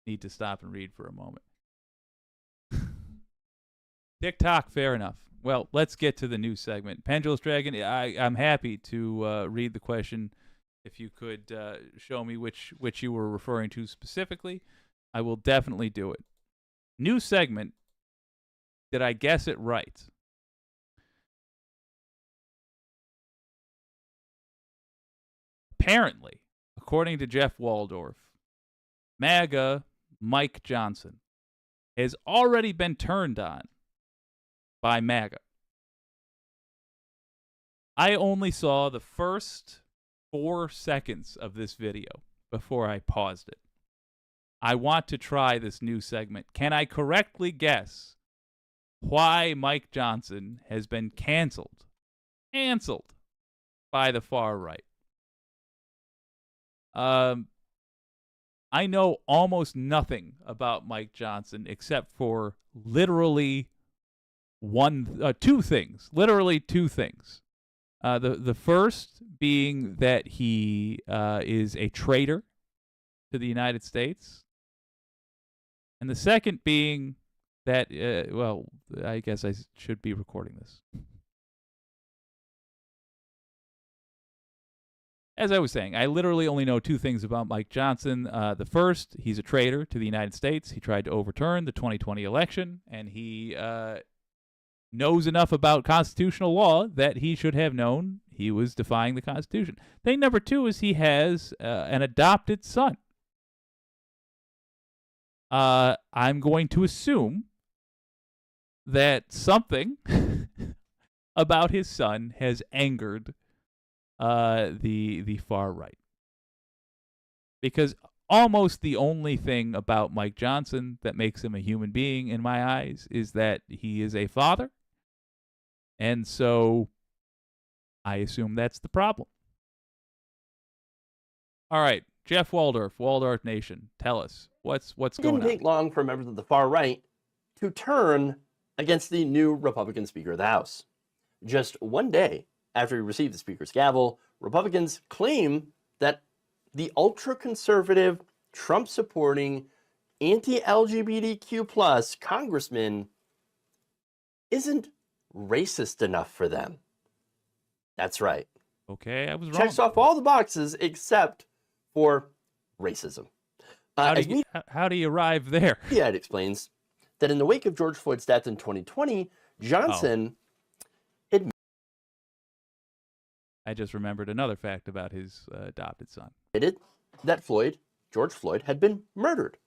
need to stop and read for a moment. TikTok, fair enough. Well, let's get to the new segment. Pendulous Dragon, I'm happy to read the question. If you could show me which you were referring to specifically, I will definitely do it. New segment. Did I guess it right? Apparently, according to Jeff Waldorf, MAGA Mike Johnson has already been turned on by MAGA. I only saw the first 4 seconds of this video before I paused it. I want to try this new segment. Can I correctly guess why Mike Johnson has been canceled by the far right? I know almost nothing about Mike Johnson except for literally two things. Literally 2 things. The first being that he is a traitor to the United States. And the second being that, well, I guess I should be recording this. As I was saying, I literally only know 2 things about Mike Johnson. The first, he's a traitor to the United States. He tried to overturn the 2020 election, and he knows enough about constitutional law that he should have known he was defying the Constitution. Thing number 2 is he has an adopted son. I'm going to assume that something about his son has angered the far right. Because almost the only thing about Mike Johnson that makes him a human being in my eyes is that he is a father. And so I assume that's the problem. All right, Jeff Waldorf, Waldorf Nation, tell us what's going on. It didn't take long for members of the far right to turn against the new Republican Speaker of the House. Just one day after he received the Speaker's gavel, Republicans claim that the ultra-conservative, Trump-supporting, anti-LGBTQ+ congressman isn't racist enough for them. That's right. Okay, I was wrong. Checks off all the boxes except for racism. How do you arrive there? Yeah, it explains that in the wake of George Floyd's death in 2020, Johnson I just remembered another fact about his adopted son. That George Floyd, had been murdered.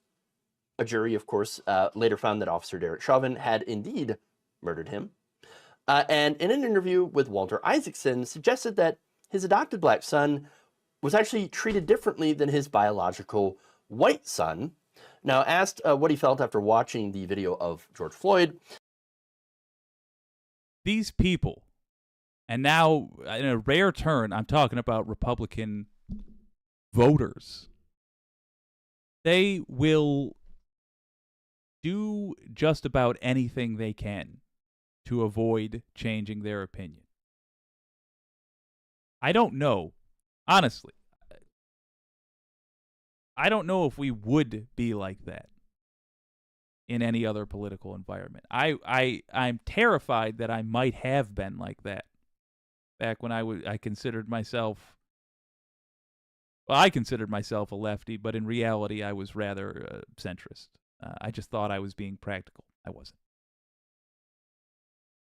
A jury, of course, later found that Officer Derek Chauvin had indeed murdered him. And in an interview with Walter Isaacson, suggested that his adopted black son was actually treated differently than his biological white son. Now, asked what he felt after watching the video of George Floyd. These people, and now in a rare turn, I'm talking about Republican voters. They will do just about anything they can to avoid changing their opinion. I don't know, honestly. I don't know if we would be like that in any other political environment. I'm terrified that I might have been like that back when I considered myself. Well, I considered myself a lefty, but in reality, I was rather centrist. I just thought I was being practical. I wasn't.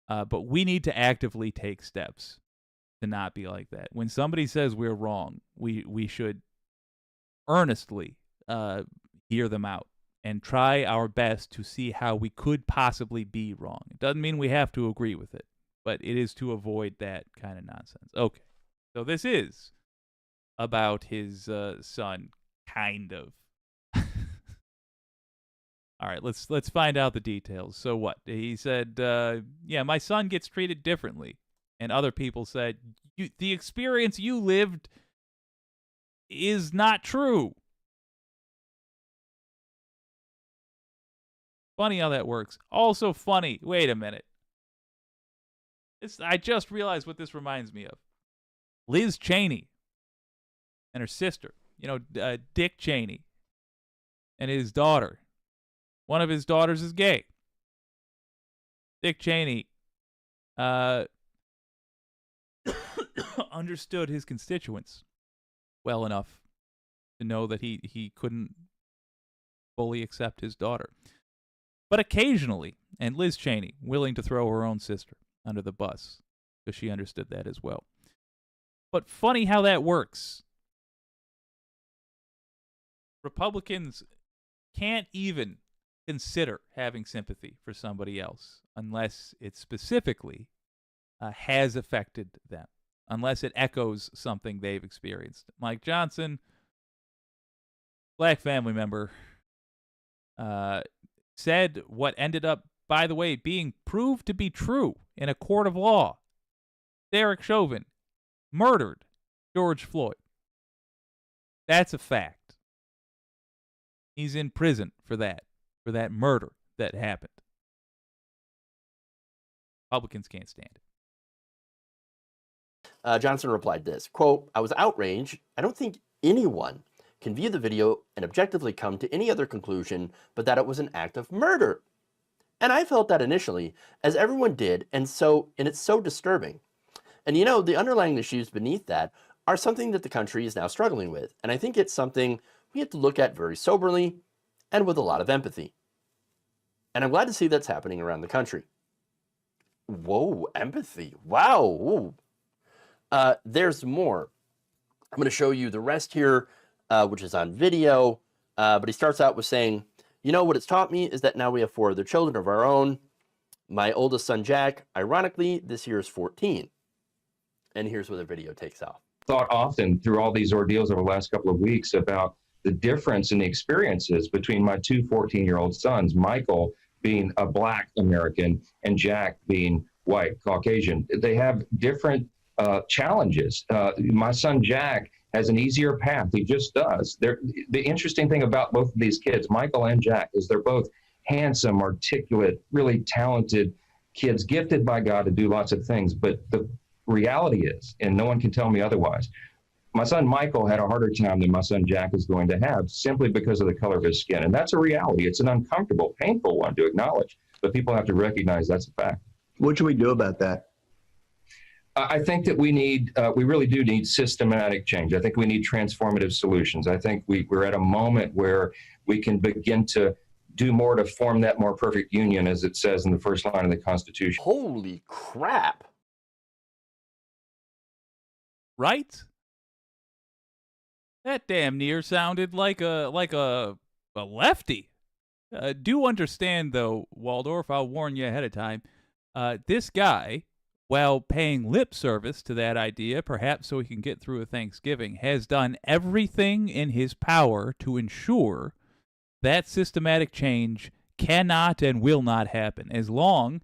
But we need to actively take steps to not be like that. When somebody says we're wrong, we should earnestly hear them out and try our best to see how we could possibly be wrong. It doesn't mean we have to agree with it, but it is to avoid that kind of nonsense. Okay, so this is about his son, kind of. All right, let's find out the details. So what? He said, yeah, my son gets treated differently. And other people said, the experience you lived is not true. Funny how that works. Also funny. Wait a minute. I just realized what this reminds me of. Liz Cheney and her sister. Dick Cheney and his daughter. One of his daughters is gay. Dick Cheney understood his constituents well enough to know that he couldn't fully accept his daughter. But occasionally, and Liz Cheney, willing to throw her own sister under the bus, because she understood that as well. But funny how that works. Republicans can't even consider having sympathy for somebody else unless it specifically has affected them, unless it echoes something they've experienced. Mike Johnson, black family member, said what ended up, by the way, being proved to be true in a court of law. Derek Chauvin murdered George Floyd. That's a fact. He's in prison for that murder that happened. Republicans can't stand it. Johnson replied this, quote, I was outraged. I don't think anyone can view the video and objectively come to any other conclusion but that it was an act of murder. And I felt that initially, as everyone did, and it's so disturbing. And the underlying issues beneath that are something that the country is now struggling with. And I think it's something we have to look at very soberly and with a lot of empathy. And I'm glad to see that's happening around the country. Whoa, empathy. Wow. There's more. I'm going to show you the rest here, which is on video. But he starts out with saying, what it's taught me is that now we have 4 other children of our own. My oldest son, Jack, ironically, this year is 14. And here's where the video takes off. Thought often through all these ordeals over the last couple of weeks about the difference in the experiences between my 2 14-year-old sons, Michael being a Black American and Jack being white, Caucasian. They have different challenges. My son, Jack, has an easier path. He just does. The interesting thing about both of these kids, Michael and Jack, is they're both handsome, articulate, really talented kids, gifted by God to do lots of things. But the reality is, and no one can tell me otherwise, my son Michael had a harder time than my son Jack is going to have simply because of the color of his skin. And that's a reality. It's an uncomfortable, painful one to acknowledge, but people have to recognize that's a fact. What should we do about that? I think that we really do need systematic change. I think we need transformative solutions. I think we're at a moment where we can begin to do more to form that more perfect union, as it says in the first line of the Constitution. Holy crap. right? That damn near sounded like a lefty. Do understand, though, Waldorf, I'll warn you ahead of time, this guy, while paying lip service to that idea, perhaps so he can get through a Thanksgiving, has done everything in his power to ensure that systematic change cannot and will not happen. As long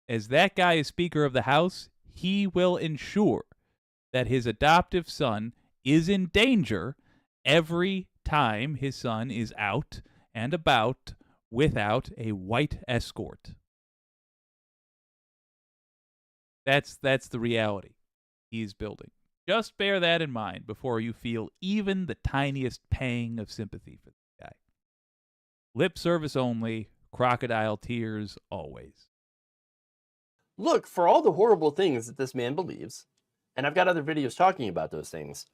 as that guy is Speaker of the House, he will ensure that his adoptive son is in danger every time his son is out and about without a white escort. That's the reality he's building. Just bear that in mind before you feel even the tiniest pang of sympathy for this guy. Lip service only, crocodile tears always. Look, for all the horrible things that this man believes, and I've got other videos talking about those things,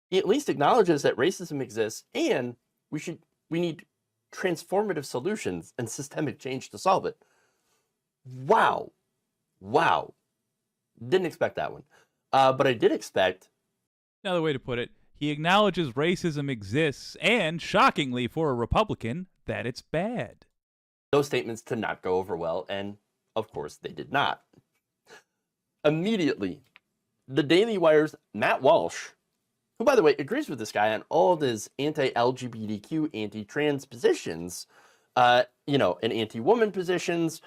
he at least acknowledges that racism exists and we need transformative solutions and systemic change to solve it. Wow. Didn't expect that one. But I did expect... Another way to put it, he acknowledges racism exists and, shockingly for a Republican, that it's bad. Those statements to not go over well, and of course they did not. Immediately, the Daily Wire's Matt Walsh, who, by the way, agrees with this guy on all of his anti-LGBTQ, anti-trans positions, and anti-woman positions,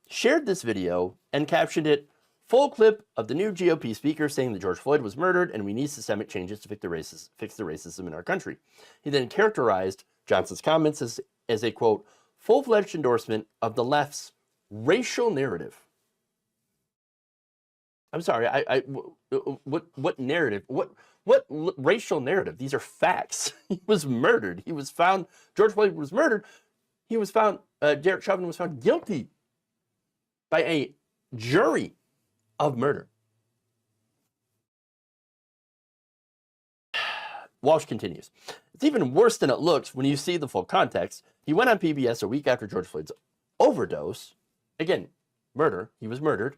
shared this video and captioned it, "Full clip of the new GOP speaker saying that George Floyd was murdered and we need systemic changes to fix the racism in our country." He then characterized Johnson's comments as a, quote, full-fledged endorsement of the left's racial narrative. I'm sorry, what narrative? What racial narrative? These are facts. He was murdered. He was found, George Floyd was murdered. He was found, Derek Chauvin was found guilty by a jury of murder. Walsh continues. It's even worse than it looks when you see the full context. He went on PBS a week after George Floyd's overdose. Again, murder. He was murdered.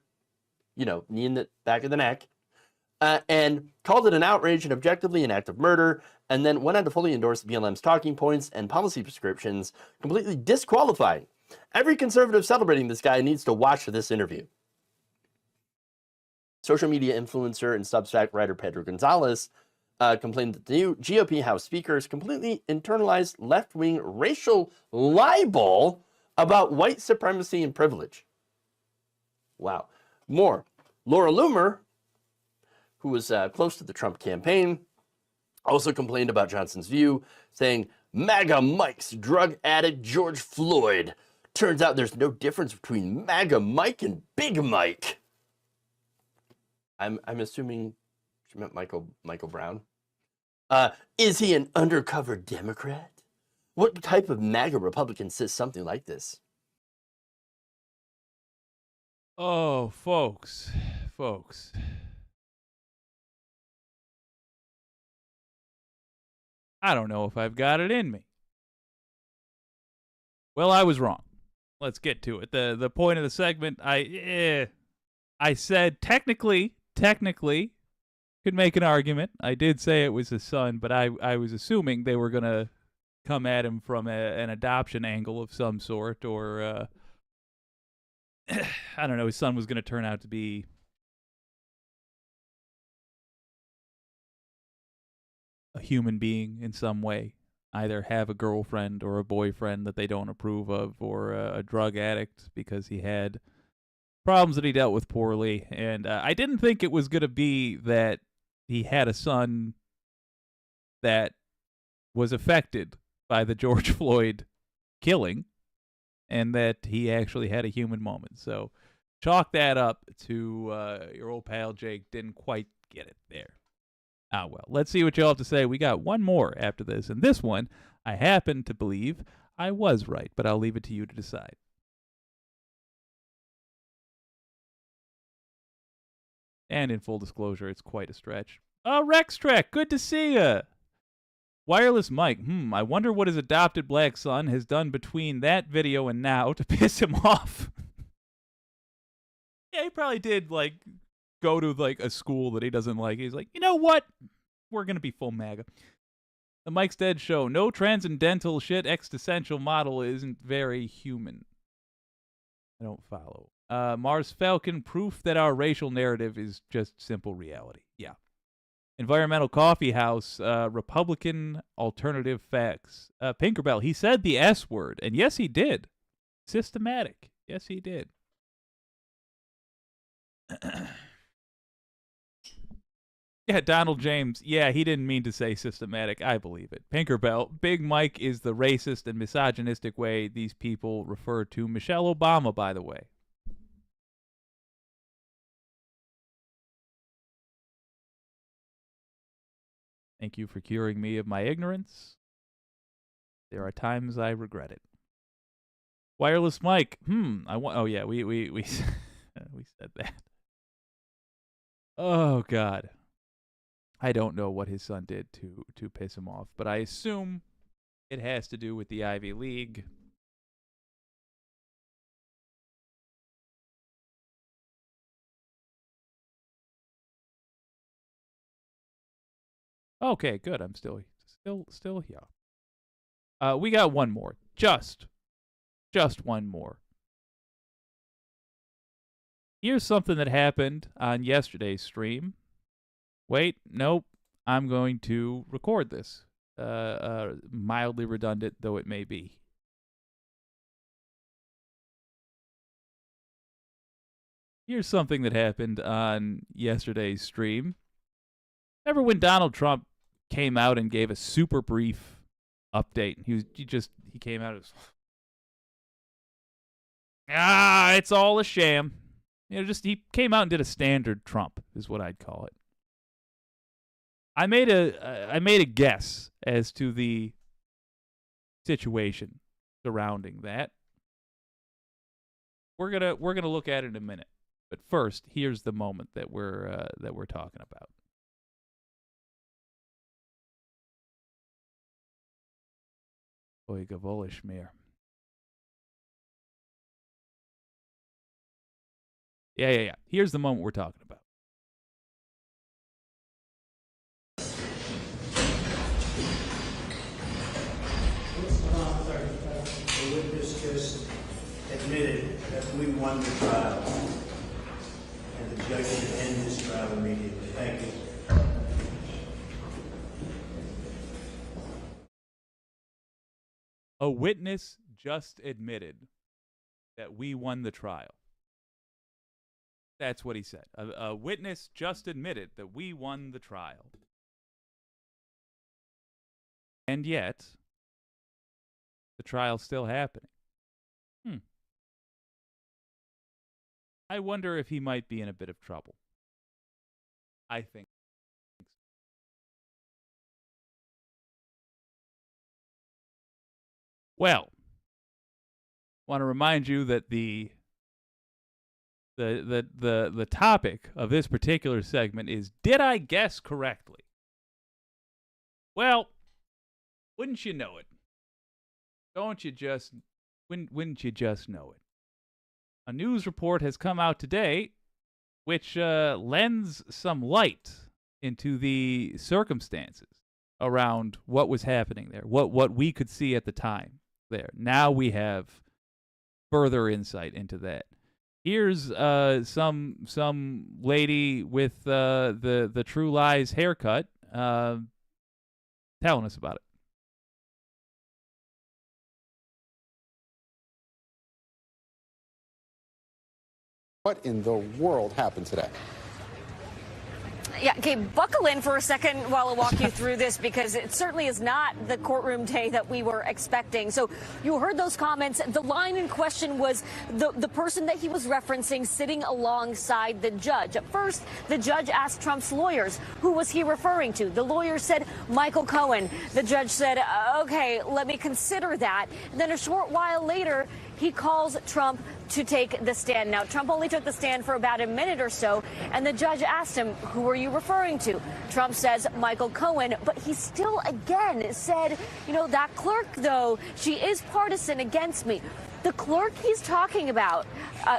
Knee in the back of the neck. And called it an outrage and objectively an act of murder, and then went on to fully endorse BLM's talking points and policy prescriptions, completely disqualifying. Every conservative celebrating this guy needs to watch this interview. Social media influencer and Substack writer Pedro Gonzalez complained that the new GOP House Speaker completely internalized left-wing racial libel about white supremacy and privilege. Wow. More. Laura Loomer, who was close to the Trump campaign, also complained about Johnson's view, saying, MAGA Mike's drug addict George Floyd. Turns out there's no difference between MAGA Mike and Big Mike. I'm assuming she meant Michael Brown. Is he an undercover Democrat? What type of MAGA Republican says something like this? Oh, folks. I don't know if I've got it in me. Well, I was wrong. Let's get to it. The point of the segment, I said technically could make an argument. I did say it was his son, but I was assuming they were going to come at him from an adoption angle of some sort, or I don't know, his son was going to turn out to be a human being in some way, either have a girlfriend or a boyfriend that they don't approve of, or a drug addict because he had problems that he dealt with poorly. And I didn't think it was going to be that he had a son that was affected by the George Floyd killing and that he actually had a human moment. So chalk that up to your old pal Jake didn't quite get it there. Ah, well, let's see what y'all have to say. We got one more after this, and this one, I happen to believe I was right, but I'll leave it to you to decide. And in full disclosure, it's quite a stretch. Oh, Rex Trek, good to see ya. Wireless Mike, I wonder what his adopted black son has done between that video and now to piss him off. Yeah, he probably did, go to like a school that he doesn't like. He's like, you know what? We're going to be full MAGA. The Mike's Dead Show. No transcendental shit existential model isn't very human. I don't follow. Mars Falcon, proof that our racial narrative is just simple reality. Yeah. Environmental Coffee House, Republican alternative facts. Pinkerbell, he said the S word, and yes, he did. Systematic. Yes, he did. Yeah, Donald James. Yeah, he didn't mean to say systematic. I believe it. Pinkerbell. Big Mike is the racist and misogynistic way these people refer to Michelle Obama, by the way. Thank you for curing me of my ignorance. There are times I regret it. Wireless Mike. Oh yeah, we said that. Oh God. I don't know what his son did to piss him off, but I assume it has to do with the Ivy League. Okay, good. I'm still here. We got one more. Just one more. Here's something that happened on yesterday's stream. Wait, nope. I'm going to record this. Mildly redundant though it may be. Here's something that happened on yesterday's stream. Remember when Donald Trump came out and gave a super brief update? He came out as, it's all a sham. He came out and did a standard Trump, is what I'd call it. I made a guess as to the situation surrounding that. We're gonna look at it in a minute, but first, here's the moment that we're talking about. Oy gavolish mir. Yeah. Here's the moment we're talking about. The witness just admitted that we won the trial, and the judge should end this trial immediately. Thank you. A witness just admitted that we won the trial. That's what he said. A witness just admitted that we won the trial. And yet, the trial's still happening. I wonder if he might be in a bit of trouble. I think. Well, want to remind you that the topic of this particular segment is, did I guess correctly? Well, wouldn't you know it? Wouldn't you just know it? A news report has come out today which lends some light into the circumstances around what was happening there, what we could see at the time there. Now we have further insight into that. Here's some lady with the True Lies haircut telling us about it. What in the world happened today? Yeah, okay, buckle in for a second while I walk you through this, because it certainly is not the courtroom day that we were expecting. So you heard those comments. The line in question was the person that he was referencing sitting alongside the judge. At first, the judge asked Trump's lawyers, who was he referring to? The lawyers said Michael Cohen. The judge said, okay, let me consider that. And then a short while later, he calls Trump to take the stand. Now, Trump only took the stand for about a minute or so, and the judge asked him, who are you referring to? Trump says Michael Cohen, but he still again said, you know, that clerk, though, she is partisan against me. The clerk he's talking about,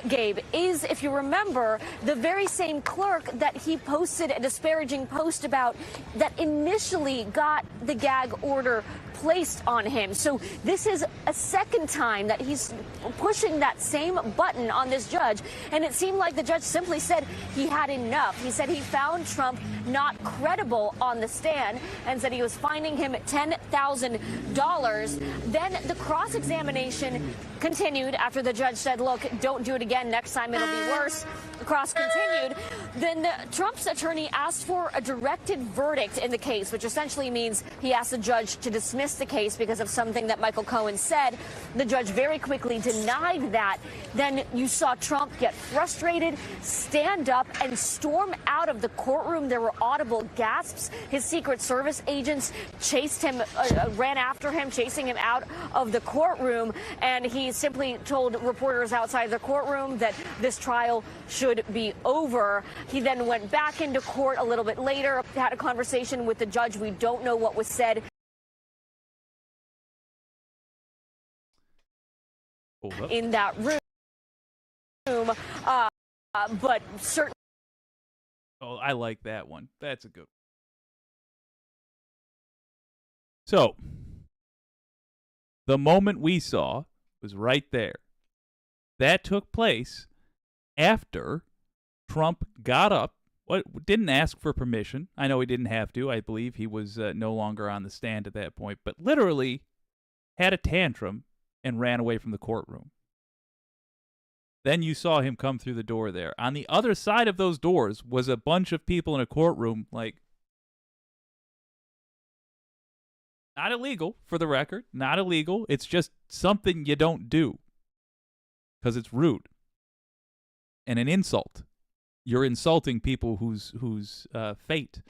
Gabe, is, if you remember, the very same clerk that he posted a disparaging post about that initially got the gag order placed on him. So this is a second time that he's pushing that same button on this judge. And it seemed like the judge simply said he had enough. He said he found Trump not credible on the stand and said he was fining him $10,000. Then the cross-examination continued after the judge said, look, don't do it again. Next time it'll be worse. The cross continued. Then Trump's attorney asked for a directed verdict in the case, which essentially means he asked the judge to dismiss the case because of something that Michael Cohen said. The judge very quickly denied that. Then you saw Trump get frustrated, stand up, and storm out of the courtroom. There were audible gasps. His Secret Service agents chased him, ran after him, chasing him out of the courtroom. And he simply told reporters outside the courtroom that this trial should be over. He then went back into court a little bit later, had a conversation with the judge. We don't know what was said in that room, but certainly. Oh, I like that one. That's a good one. So, the moment we saw was right there. That took place after Trump got up, didn't ask for permission. I know he didn't have to. I believe he was no longer on the stand at that point, but literally had a tantrum and ran away from the courtroom. Then you saw him come through the door there. On the other side of those doors was a bunch of people in a courtroom, like, not illegal, for the record, not illegal. It's just something you don't do because it's rude and an insult. You're insulting people whose fate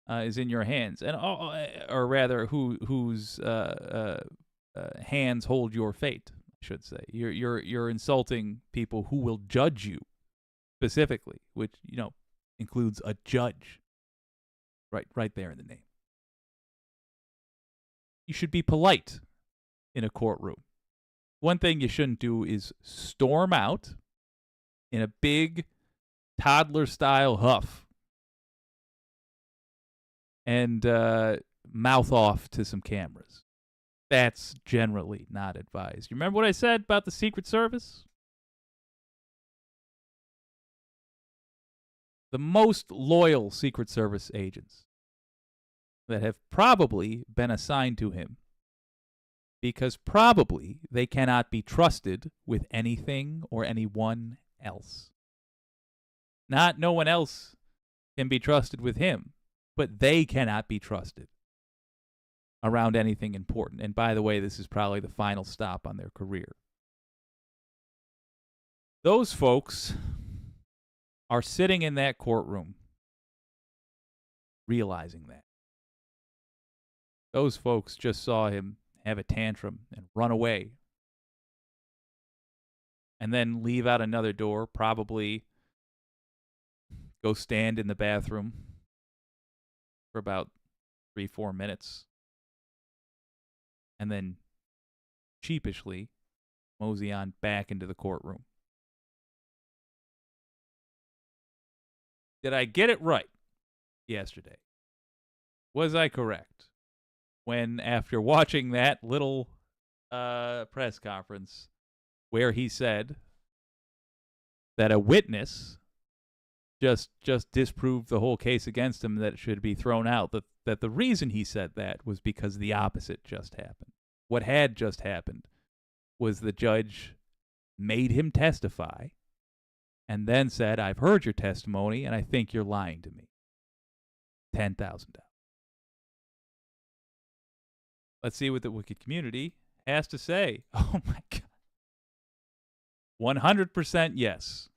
is in your hands, and or rather, whose hands hold your fate. I should say you're insulting people who will judge you specifically, which includes a judge. Right there in the name. You should be polite in a courtroom. One thing you shouldn't do is storm out in a big toddler-style huff and mouth off to some cameras. That's generally not advised. You remember what I said about the Secret Service? The most loyal Secret Service agents that have probably been assigned to him because probably they cannot be trusted with anything or anyone else. Not no one else can be trusted with him, but they cannot be trusted around anything important. And by the way, this is probably the final stop on their career. Those folks are sitting in that courtroom realizing that. Those folks just saw him have a tantrum and run away and then leave out another door, probably go stand in the bathroom for about 3-4 minutes, and then sheepishly mosey on back into the courtroom. Did I get it right yesterday? Was I correct when, after watching that little press conference where he said that a witness just disproved the whole case against him, that it should be thrown out, that the reason he said that was because the opposite just happened. What had just happened was the judge made him testify and then said, I've heard your testimony and I think you're lying to me. $10,000. Let's see what the wicked community has to say. Oh my God. 100% yes.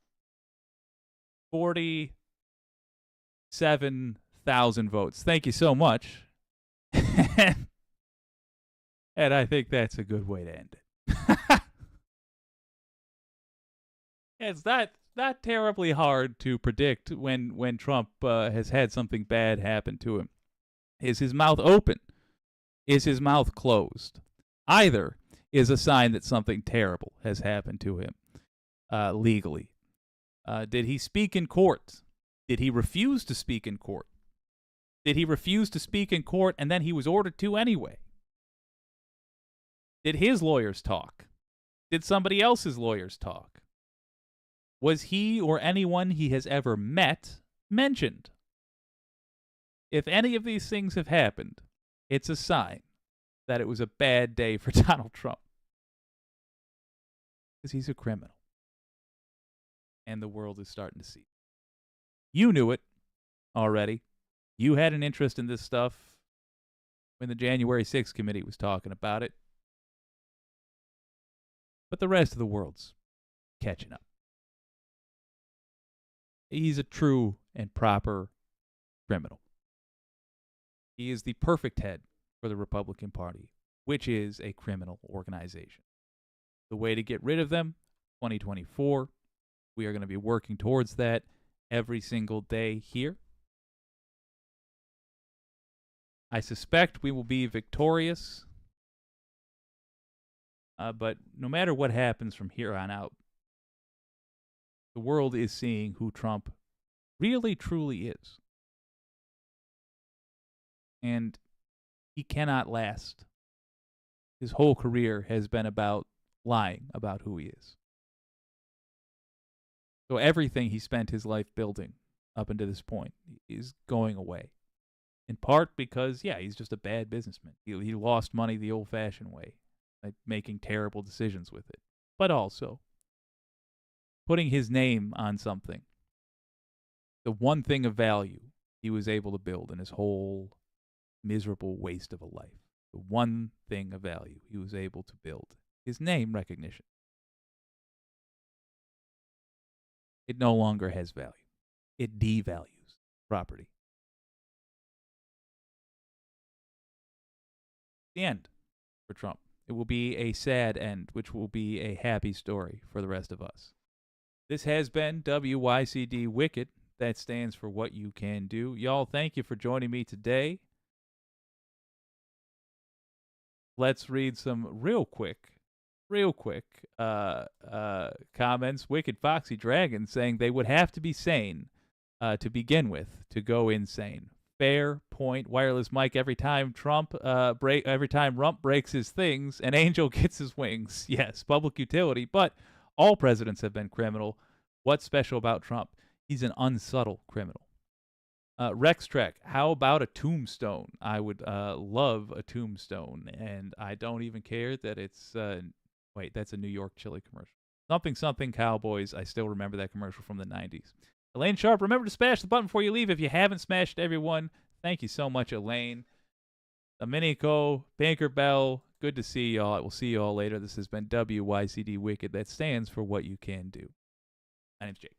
47,000 votes. Thank you so much. And I think that's a good way to end it. It's not terribly hard to predict when Trump has had something bad happen to him. Is his mouth open? Is his mouth closed? Either is a sign that something terrible has happened to him legally. Did he speak in court? Did he refuse to speak in court? Did he refuse to speak in court and then he was ordered to anyway? Did his lawyers talk? Did somebody else's lawyers talk? Was he or anyone he has ever met mentioned? If any of these things have happened, it's a sign that it was a bad day for Donald Trump. Because he's a criminal. And the world is starting to see. You knew it already. You had an interest in this stuff when the January 6th committee was talking about it. But the rest of the world's catching up. He's a true and proper criminal. He is the perfect head for the Republican Party, which is a criminal organization. The way to get rid of them, 2024. We are going to be working towards that every single day here. I suspect we will be victorious. But no matter what happens from here on out, the world is seeing who Trump really, truly is. And he cannot last. His whole career has been about lying about who he is. So everything he spent his life building up until this point is going away. In part because, yeah, he's just a bad businessman. He lost money the old-fashioned way, like making terrible decisions with it. But also, putting his name on something. The one thing of value he was able to build in his whole miserable waste of a life. The one thing of value he was able to build. His name recognition. It no longer has value. It devalues property. The end for Trump. It will be a sad end, which will be a happy story for the rest of us. This has been WYCD Wicked. That stands for What You Can Do. Y'all, thank you for joining me today. Let's read some real quick comments. Wicked Foxy Dragon saying they would have to be sane to begin with to go insane. Fair point. Wireless Mike, every time Rump breaks his things, an angel gets his wings. Yes, public utility, but all presidents have been criminal. What's special about Trump? He's an unsubtle criminal. Rex Trek, how about a tombstone? I would love a tombstone, and I don't even care that it's wait, that's a New York chili commercial. Something Cowboys. I still remember that commercial from the 90s. Elaine Sharp, remember to smash the button before you leave if you haven't smashed everyone. Thank you so much, Elaine. Domenico, Banker Bell, good to see y'all. I will see y'all later. This has been WYCD Wicked. That stands for What You Can Do. My name's Jake.